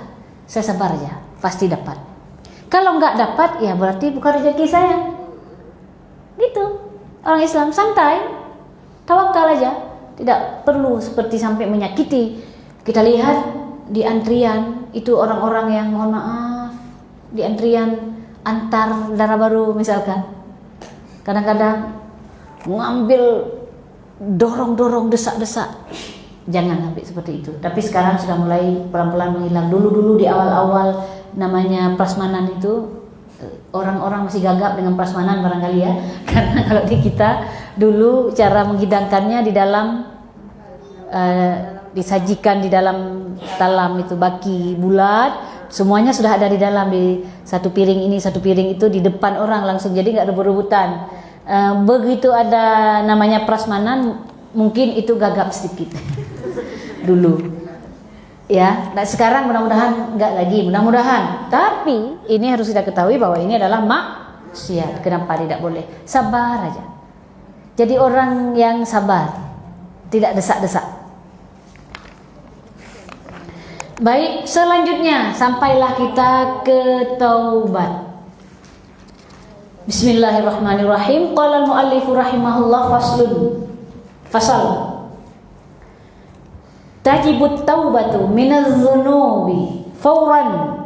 saya sabar aja, pasti dapat. Kalau nggak dapat, ya berarti bukan rezeki saya. Gitu. Orang Islam santai, tawakal aja, tidak perlu seperti sampai menyakiti. Kita lihat di antrian itu orang-orang yang, mohon maaf, di antrian antar darah baru misalkan, kadang-kadang mengambil dorong-dorong, desak-desak. Jangan sampai seperti itu. Tapi sekarang sudah mulai pelan-pelan menghilang. Dulu-dulu di awal-awal namanya prasmanan itu, orang-orang masih gagap dengan prasmanan barangkali ya. Karena kalau di kita dulu cara menghidangkannya di dalam disajikan di dalam talam itu baki bulat, semuanya sudah ada di dalam, di satu piring ini satu piring itu di depan orang langsung, jadi nggak rebut-rebutan. Begitu ada namanya prasmanan, mungkin itu gagap sedikit dulu ya. Nah, sekarang mudah-mudahan nggak lagi, mudah-mudahan. Tapi ini harus kita ketahui bahwa ini adalah maksiat. Kenapa tidak boleh? Sabar aja. Jadi orang yang sabar, tidak desak-desak. Baik, selanjutnya sampailah kita ke taubat. Bismillahirrahmanirrahim. Qala al-muallif rahimahullah fasal. Tajibut taubatu minadz-dzunubi fauran.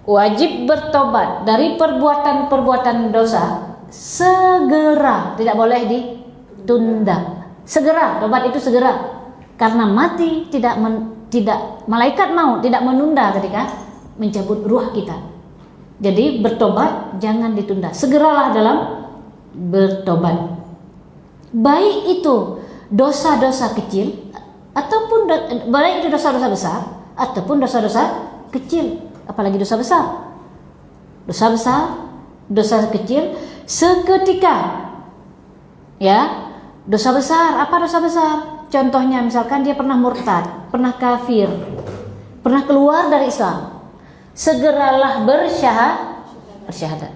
Wajib bertobat dari perbuatan-perbuatan dosa segera, tidak boleh ditunda. Segera, tobat itu segera. Karena mati tidak malaikat maut tidak menunda ketika mencabut ruh kita. Jadi bertobat jangan ditunda, segeralah dalam bertobat. Baik itu dosa-dosa kecil ataupun baik itu dosa-dosa besar ataupun dosa-dosa kecil, apalagi dosa besar. Dosa besar, dosa kecil seketika. Ya, dosa besar, apa dosa besar? Contohnya misalkan dia pernah murtad, pernah kafir, pernah keluar dari Islam, segeralah bersyahadat.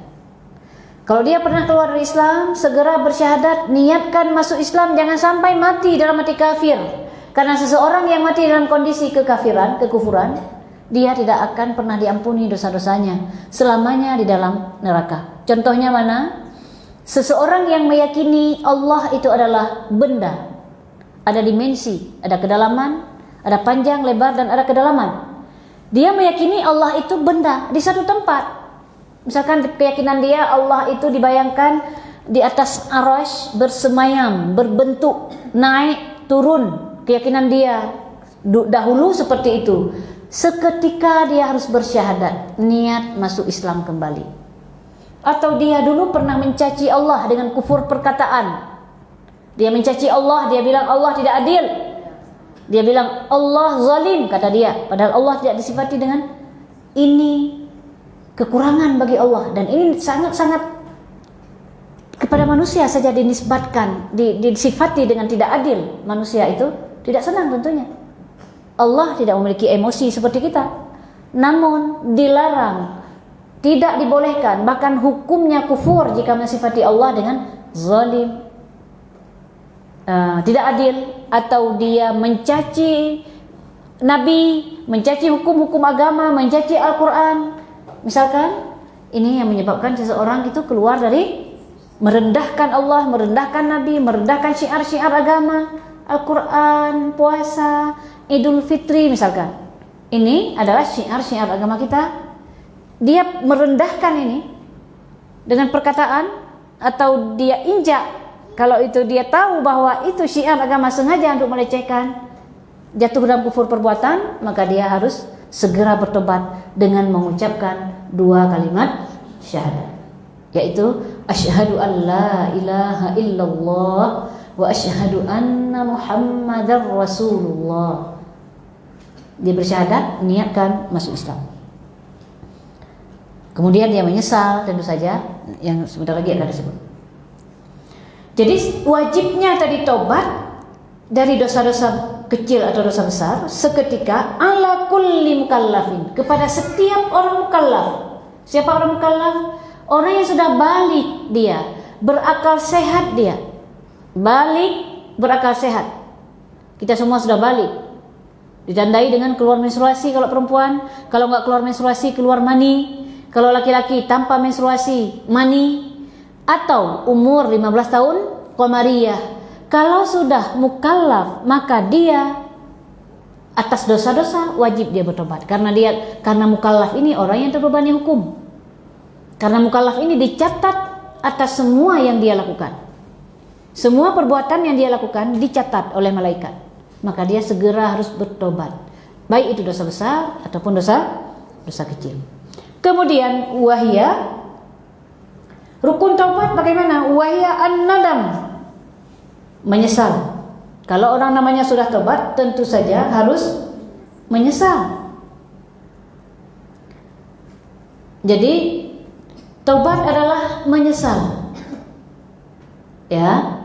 Kalau dia pernah keluar dari Islam, segera bersyahadat, niatkan masuk Islam, jangan sampai mati dalam mati kafir. Karena seseorang yang mati dalam kondisi kekafiran, kekufuran, dia tidak akan pernah diampuni dosa-dosanya, selamanya di dalam neraka. Contohnya mana? Seseorang yang meyakini Allah itu adalah benda, ada dimensi, ada kedalaman, ada panjang, lebar, dan ada kedalaman. Dia meyakini Allah itu benda di satu tempat. Misalkan keyakinan dia Allah itu dibayangkan di atas arasy bersemayam, berbentuk, naik, turun. Keyakinan dia dahulu seperti itu. Seketika dia harus bersyahadat, niat masuk Islam kembali. Atau dia dulu pernah mencaci Allah dengan kufur perkataan. Dia mencaci Allah, dia bilang Allah tidak adil. Dia bilang Allah zalim, kata dia. Padahal Allah tidak disifati dengan ini, kekurangan bagi Allah. Dan ini sangat-sangat kepada manusia saja dinisbatkan, disifati dengan tidak adil. Manusia itu tidak senang tentunya. Allah tidak memiliki emosi seperti kita. Namun dilarang, tidak dibolehkan, bahkan hukumnya kufur jika mensifati Allah dengan zalim, tidak adil, atau dia mencaci Nabi, mencaci hukum-hukum agama, mencaci Al-Quran. Misalkan ini yang menyebabkan seseorang itu keluar dari merendahkan Allah, merendahkan Nabi, merendahkan syiar-syiar agama, Al-Quran, puasa, Idul Fitri misalkan. Ini adalah syiar-syiar agama kita. Dia merendahkan ini dengan perkataan, atau dia injak. Kalau itu dia tahu bahwa itu syiar agama, sengaja untuk melecehkan, jatuh dalam kufur perbuatan, maka dia harus segera bertobat dengan mengucapkan 2 kalimat syahadat, yaitu asyhadu an la ilaha illallah wa asyhadu anna muhammadar rasulullah. Dia bersyahadat, niatkan masuk Islam. Kemudian dia menyesal, tentu saja, yang sebentar lagi akan disebut. Jadi wajibnya tadi tobat dari dosa-dosa kecil atau dosa besar seketika ala kulli mukallafin, kepada setiap orang mukallaf. Siapa orang mukallaf? Orang yang sudah balik, dia berakal sehat, dia balik berakal sehat. Kita semua sudah balik, ditandai dengan keluar menstruasi kalau perempuan, kalau nggak keluar menstruasi keluar mani, kalau laki-laki tanpa menstruasi mani, atau umur 15 tahun qamariyah. Kalau sudah mukallaf, maka dia atas dosa-dosa wajib dia bertobat, karena mukallaf ini orang yang terbebani hukum. Karena mukallaf ini dicatat atas semua yang dia lakukan. Semua perbuatan yang dia lakukan dicatat oleh malaikat. Maka dia segera harus bertobat, baik itu dosa besar ataupun dosa kecil. Kemudian wahya, rukun taubat bagaimana? Wahya an-nadam, menyesal. Kalau orang namanya sudah tobat, tentu saja harus menyesal. Jadi tobat adalah menyesal. Ya.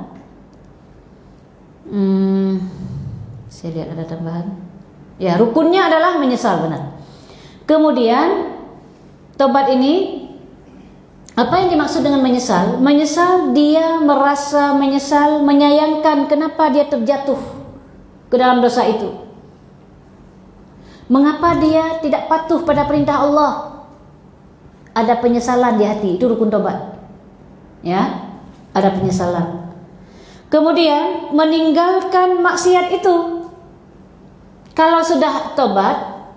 Saya lihat ada tambahan. Ya, rukunnya adalah menyesal, benar. Kemudian tobat ini, apa yang dimaksud dengan menyesal? Menyesal, dia merasa menyesal, menyayangkan kenapa dia terjatuh ke dalam dosa itu. Mengapa dia tidak patuh pada perintah Allah? Ada penyesalan di hati, itu rukun tobat. Ya, ada penyesalan. Kemudian meninggalkan maksiat itu. Kalau sudah tobat,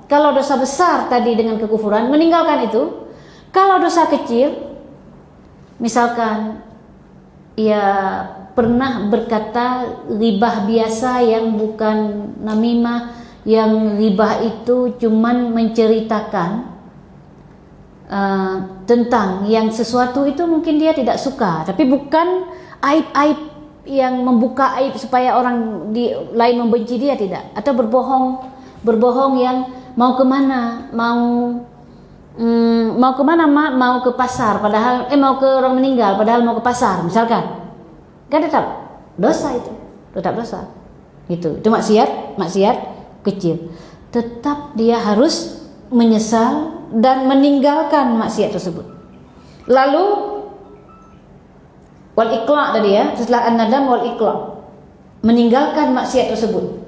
kalau dosa besar tadi dengan kekufuran, meninggalkan itu. Kalau dosa kecil, misalkan ia pernah berkata ribah biasa yang bukan namimah, yang ribah itu cuman menceritakan tentang yang sesuatu itu mungkin dia tidak suka, tapi bukan aib-aib yang membuka aib supaya orang lain membenci dia, tidak. Atau berbohong yang mau kemana, mau kemana mak? Mau ke pasar, padahal mau ke orang meninggal, padahal mau ke pasar, misalkan. Kan tetap dosa itu, tetap dosa. Itu maksiat kecil. Tetap dia harus menyesal dan meninggalkan maksiat tersebut. Lalu wal iqla' tadi ya, setelah an-nadam wal iqla', meninggalkan maksiat tersebut.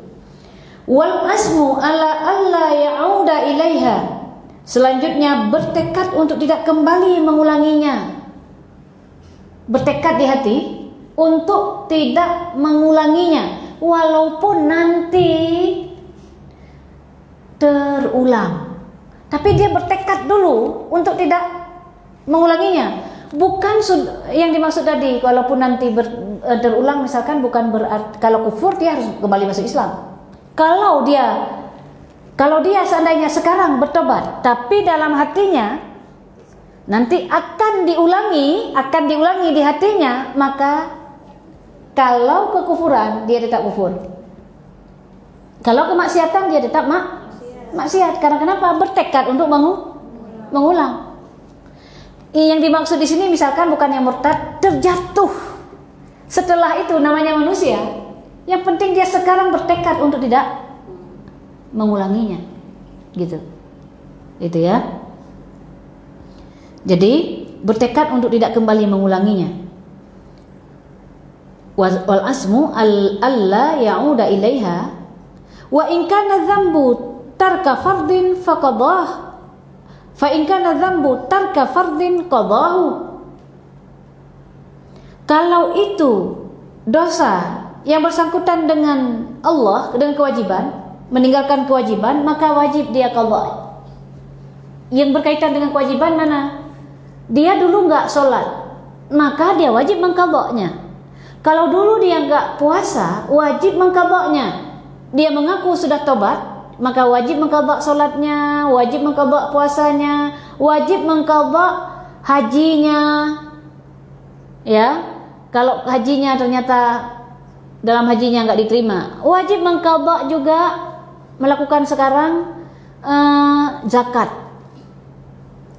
Wal asmu ala alla ya'uda ilaiha, selanjutnya bertekad untuk tidak kembali mengulanginya. Bertekad di hati untuk tidak mengulanginya walaupun nanti terulang. Tapi dia bertekad dulu untuk tidak mengulanginya. Bukan yang dimaksud tadi, walaupun nanti terulang, misalkan bukan berarti kalau kufur dia harus kembali masuk Islam. Kalau dia seandainya sekarang bertobat, tapi dalam hatinya nanti akan diulangi di hatinya, maka kalau kekufuran dia tetap kufur. Kalau kemaksiatan dia tetap maksiat. Karena kenapa? Bertekad untuk mengulang. Yang dimaksud di sini misalkan bukan yang murtad, terjatuh. Setelah itu namanya manusia. Yang penting dia sekarang bertekad untuk tidak mengulanginya. Gitu. Itu ya. Jadi bertekad untuk tidak kembali mengulanginya. Wal asmu alla ya'uda ilaiha wa in kana dzambu tarka fardin faqadah. Fa in kana dzambu tarka fardin qadahu. Kalau itu dosa yang bersangkutan dengan Allah, dengan kewajiban, meninggalkan kewajiban, maka wajib dia qadha. Yang berkaitan dengan kewajiban mana? Dia dulu enggak sholat, maka dia wajib mengqadhanya. Kalau dulu dia enggak puasa, wajib mengqadhanya. Dia mengaku sudah tobat, maka wajib mengqadha salatnya, wajib mengqadha puasanya, wajib mengqadha hajinya. Ya, kalau hajinya ternyata dalam hajinya enggak diterima, wajib mengqadha juga melakukan sekarang zakat.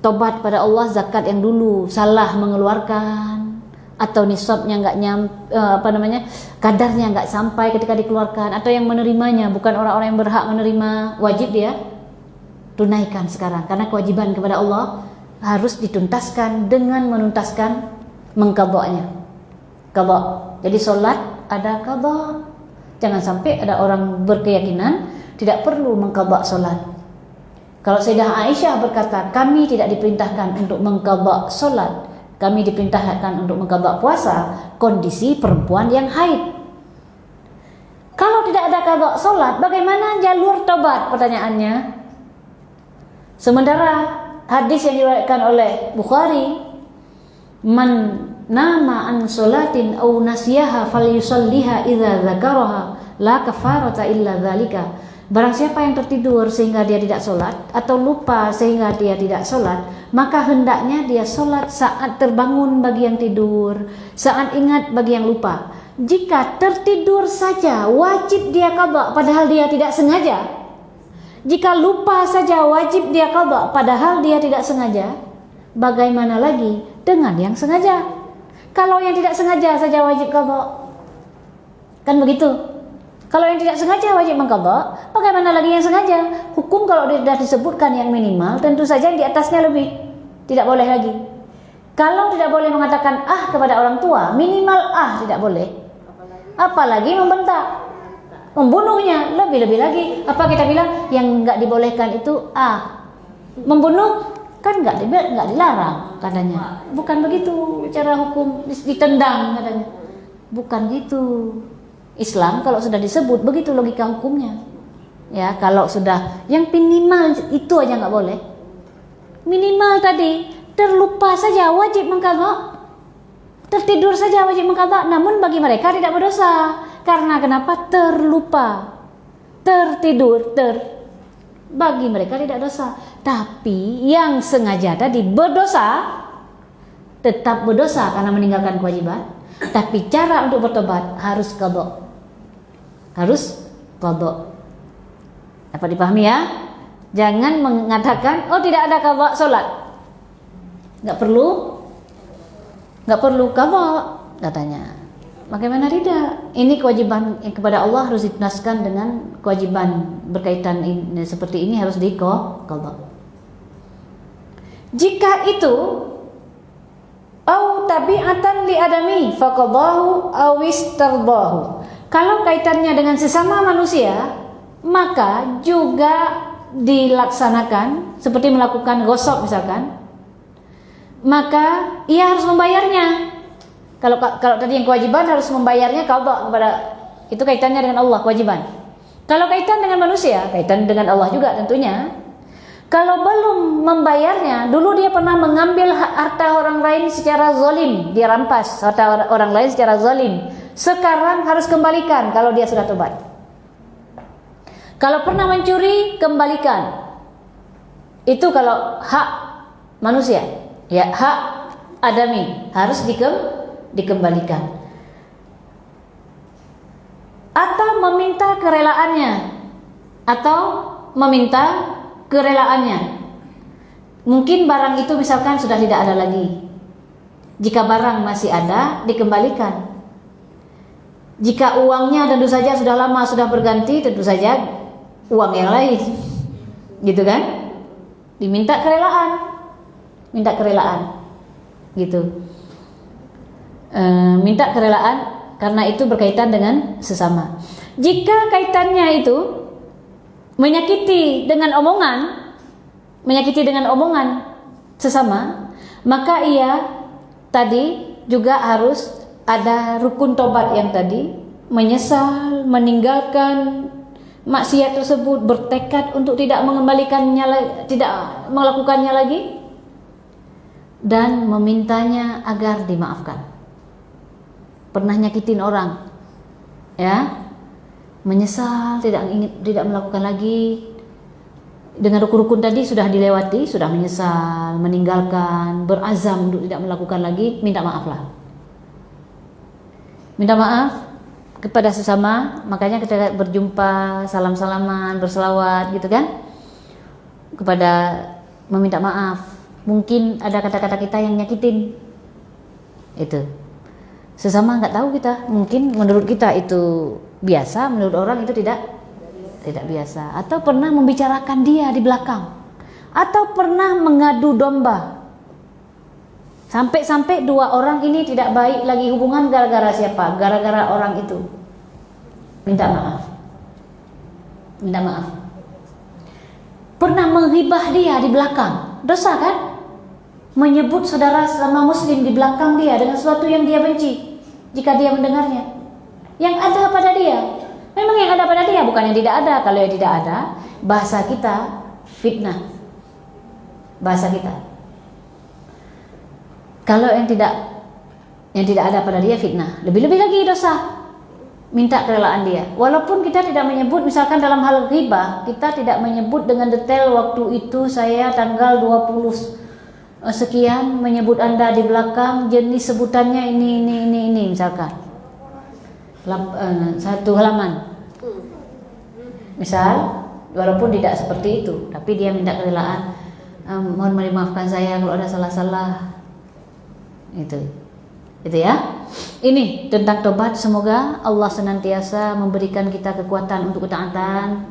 Tobat pada Allah, zakat yang dulu salah mengeluarkan, atau nisabnya enggak kadarnya enggak sampai ketika dikeluarkan, atau yang menerimanya bukan orang-orang yang berhak menerima, wajib dia tunaikan sekarang, karena kewajiban kepada Allah harus dituntaskan dengan menuntaskan mengqadhanya. Qadha. Jadi solat ada qadha. Jangan sampai ada orang berkeyakinan tidak perlu mengqadha solat. Kalau Sayyidah Aisyah berkata, kami tidak diperintahkan untuk mengqadha solat, kami diperintahkan untuk mengqadha puasa, kondisi perempuan yang haid. Kalau tidak ada qadha salat, bagaimana jalur tobat? Pertanyaannya. Sementara hadis yang diriwayatkan oleh Bukhari, man nama an salatin aw nasiyaha falyusalliha idza dzakaraha la kafarata illa dzalika. Barang siapa yang tertidur sehingga dia tidak sholat, atau lupa sehingga dia tidak sholat, maka hendaknya dia sholat saat terbangun bagi yang tidur, saat ingat bagi yang lupa. Jika tertidur saja wajib dia qada padahal dia tidak sengaja. Jika lupa saja wajib dia qada padahal dia tidak sengaja. Bagaimana lagi dengan yang sengaja? Kalau yang tidak sengaja saja wajib qada. Kan begitu. Kalau yang tidak sengaja wajib mengqada, bagaimana lagi yang sengaja? Hukum kalau sudah disebutkan yang minimal, tentu saja yang di atasnya lebih. Tidak boleh lagi. Kalau tidak boleh mengatakan kepada orang tua, minimal tidak boleh. Apalagi membentak, membunuhnya, lebih-lebih lagi. Apa kita bilang yang nggak dibolehkan itu membunuh kan nggak dilarang katanya. Bukan begitu cara hukum, ditendang katanya. Bukan gitu. Islam kalau sudah disebut begitu logika hukumnya. Ya, kalau sudah yang minimal itu aja nggak boleh. Minimal tadi terlupa saja wajib mengqada. Tertidur saja wajib mengqada, namun bagi mereka tidak berdosa. Karena kenapa? Terlupa, tertidur, bagi mereka tidak dosa. Tapi yang sengaja tadi berdosa, tetap berdosa karena meninggalkan kewajiban. Tapi cara untuk bertobat harus qada. Harus qada. Dapat dipahami ya? Jangan mengatakan tidak ada qada salat. Nggak perlu qada katanya. Bagaimana tidak? Ini kewajiban kepada Allah harus ditunaskan dengan kewajiban berkaitan ini, seperti ini harus diqada. Jika itu au tabi'atan li adami faqadahu aw istardahu. Kalau kaitannya dengan sesama manusia, maka juga dilaksanakan seperti melakukan gosok misalkan. Maka ia harus membayarnya. Kalau tadi yang kewajiban harus membayarnya qada kepada, itu kaitannya dengan Allah kewajiban. Kalau kaitan dengan manusia, kaitan dengan Allah juga tentunya. Kalau belum membayarnya, dulu dia pernah mengambil harta orang lain secara zalim, dia rampas harta orang lain secara zalim. Sekarang harus kembalikan kalau dia sudah tobat. Kalau pernah mencuri, kembalikan. Itu kalau hak manusia. Ya, hak adami harus dikembalikan. Atau meminta kerelaannya. Mungkin barang itu misalkan sudah tidak ada lagi. Jika barang masih ada, dikembalikan. Jika uangnya tentu saja sudah lama sudah berganti, tentu saja uang yang lain. Gitu kan? Diminta kerelaan. Minta kerelaan gitu, minta kerelaan karena itu berkaitan dengan sesama. Jika kaitannya itu menyakiti dengan omongan sesama, maka ia tadi juga harus ada rukun tobat yang tadi, menyesal, meninggalkan maksiat tersebut, bertekad untuk tidak mengembalikannya, tidak melakukannya lagi, dan memintanya agar dimaafkan. Pernah nyakitin orang, ya, menyesal, tidak melakukan lagi. Dengan rukun-rukun tadi sudah dilewati, sudah menyesal, meninggalkan, berazam untuk tidak melakukan lagi, minta maaflah. Minta maaf kepada sesama, makanya ketika berjumpa, salam-salaman, berselawat gitu kan, kepada meminta maaf. Mungkin ada kata-kata kita yang nyakitin, itu sesama nggak tahu kita, mungkin menurut kita itu biasa, menurut orang itu tidak biasa. Atau pernah membicarakan dia di belakang, atau pernah mengadu domba, sampai-sampai dua orang ini tidak baik lagi hubungan gara-gara siapa? Gara-gara orang itu. Minta maaf. Pernah menghibah dia di belakang, dosa kan? Menyebut saudara sama muslim di belakang dia dengan sesuatu yang dia benci jika dia mendengarnya. Yang ada pada dia, memang yang ada pada dia, bukan yang tidak ada. Kalau yang tidak ada, bahasa kita fitnah. Bahasa kita. Kalau yang tidak ada pada dia fitnah, lebih-lebih lagi dosa. Minta kerelaan dia. Walaupun kita tidak menyebut, misalkan dalam hal ghibah, kita tidak menyebut dengan detail waktu itu saya tanggal 20 sekian menyebut Anda di belakang, jenis sebutannya ini misalkan. satu halaman. Misal, walaupun tidak seperti itu, tapi dia minta kerelaan, mohon dimaafkan saya kalau ada salah-salah. Itu ya. Ini tentang tobat. Semoga Allah senantiasa memberikan kita kekuatan untuk ketaatan,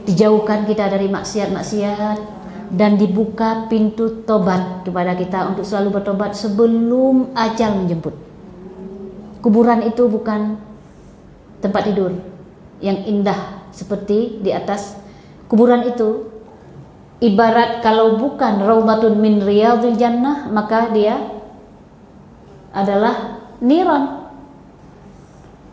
dijauhkan kita dari maksiat-maksiat, dan dibuka pintu tobat kepada kita untuk selalu bertobat sebelum ajal menjemput. Kuburan itu bukan tempat tidur yang indah seperti di atas. Kuburan itu ibarat kalau bukan raudhatun min riyadhil jannah, maka dia adalah niran,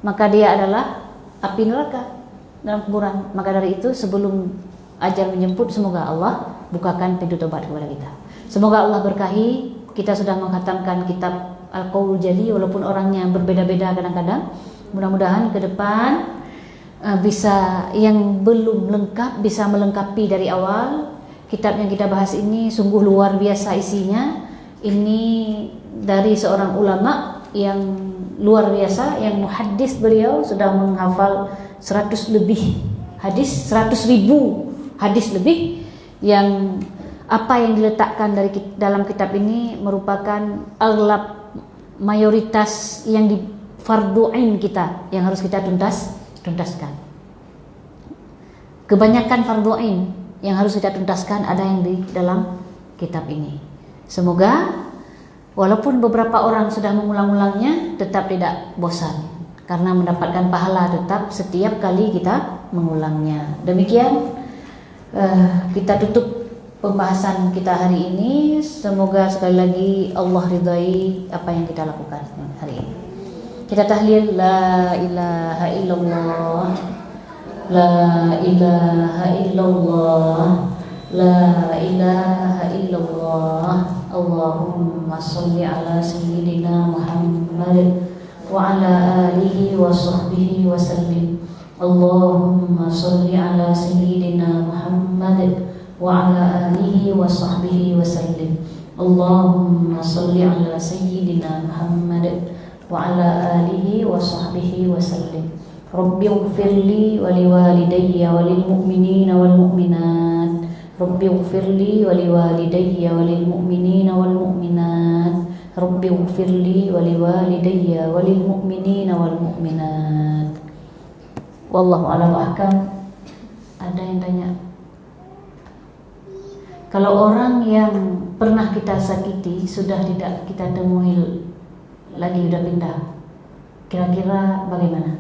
maka dia adalah api neraka dalam kuburan. Maka dari itu sebelum ajal menjemput, semoga Allah bukakan pintu tobat kepada kita. Semoga Allah berkahi. Kita sudah menghatamkan kitab Al-Qaulul Jali, walaupun orangnya berbeda-beda kadang-kadang. Mudah-mudahan ke depan bisa yang belum lengkap bisa melengkapi dari awal. Kitab yang kita bahas ini sungguh luar biasa isinya. Ini dari seorang ulama yang luar biasa, yang muhaddis. Beliau sudah menghafal 100 lebih hadis, 100.000 hadis lebih, yang apa yang diletakkan dalam kitab ini merupakan aghlab, mayoritas yang di fardu ain kita yang harus kita tuntaskan. Kebanyakan fardu ain yang harus kita tuntaskan ada yang di dalam kitab ini. Semoga walaupun beberapa orang sudah mengulang-ulangnya, tetap tidak bosan, karena mendapatkan pahala tetap setiap kali kita mengulangnya. Demikian kita tutup pembahasan kita hari ini. Semoga sekali lagi Allah ridai apa yang kita lakukan hari ini. Kita tahlil la ilaha illallah, la ilaha illallah, la ilaha illallah. Allahumma sholli ala sayyidina Muhammad wa ala alihi wa sahbihi wa sallim. Allahumma sholli ala sayyidina Muhammad wa ala alihi wa sahbihi wa sallim. Allahumma sholli ala sayyidina Muhammad wa ala alihi wa sahbihi wa sallim. Rabbi ighfirli wa liwalidayya wa lil mu'minina wal mu'minat. Rabbi ighfirli wa liwalidayya wa lil mu'minina wal mu'minat. Rabbi ighfirli wa liwalidayya wa lil mu'minina wal mu'minat. Wallahu a'lam ahkam. Ada yang tanya? Kalau orang yang pernah kita sakiti sudah tidak kita temui lagi, sudah pindah, kira-kira bagaimana?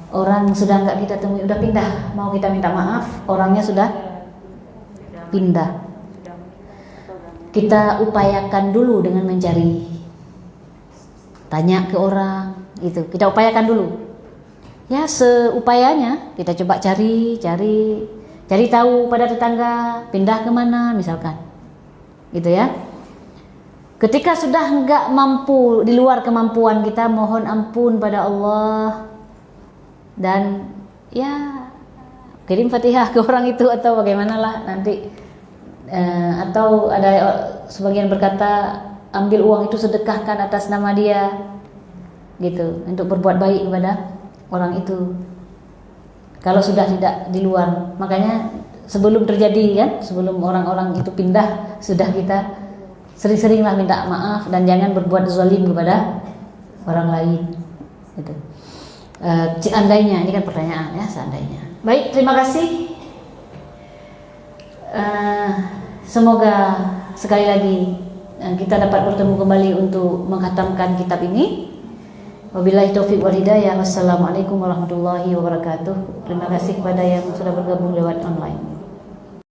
Orang sudah nggak kita temui, udah pindah, mau kita minta maaf, orangnya sudah pindah. Kita upayakan dulu dengan mencari, tanya ke orang, itu kita upayakan dulu. Ya seupayanya kita coba cari tahu pada tetangga pindah kemana misalkan, gitu ya. Ketika sudah enggak mampu, di luar kemampuan kita, mohon ampun pada Allah dan ya kirim Fatihah ke orang itu atau bagaimanalah nanti. Atau ada sebagian berkata ambil uang itu sedekahkan atas nama dia, gitu, untuk berbuat baik kepada orang itu. Kalau sudah tidak di luar, makanya sebelum terjadi kan, sebelum orang-orang itu pindah, sudah kita sering-seringlah minta maaf dan jangan berbuat zalim kepada orang lain. Gitu. Seandainya, ini kan pertanyaan ya, seandainya. Baik, terima kasih. Semoga sekali lagi kita dapat bertemu kembali untuk menghatamkan kitab ini. Wabillahi taufiq wal hidayah. Wassalamualaikum warahmatullahi wabarakatuh. Terima kasih kepada yang sudah bergabung lewat online.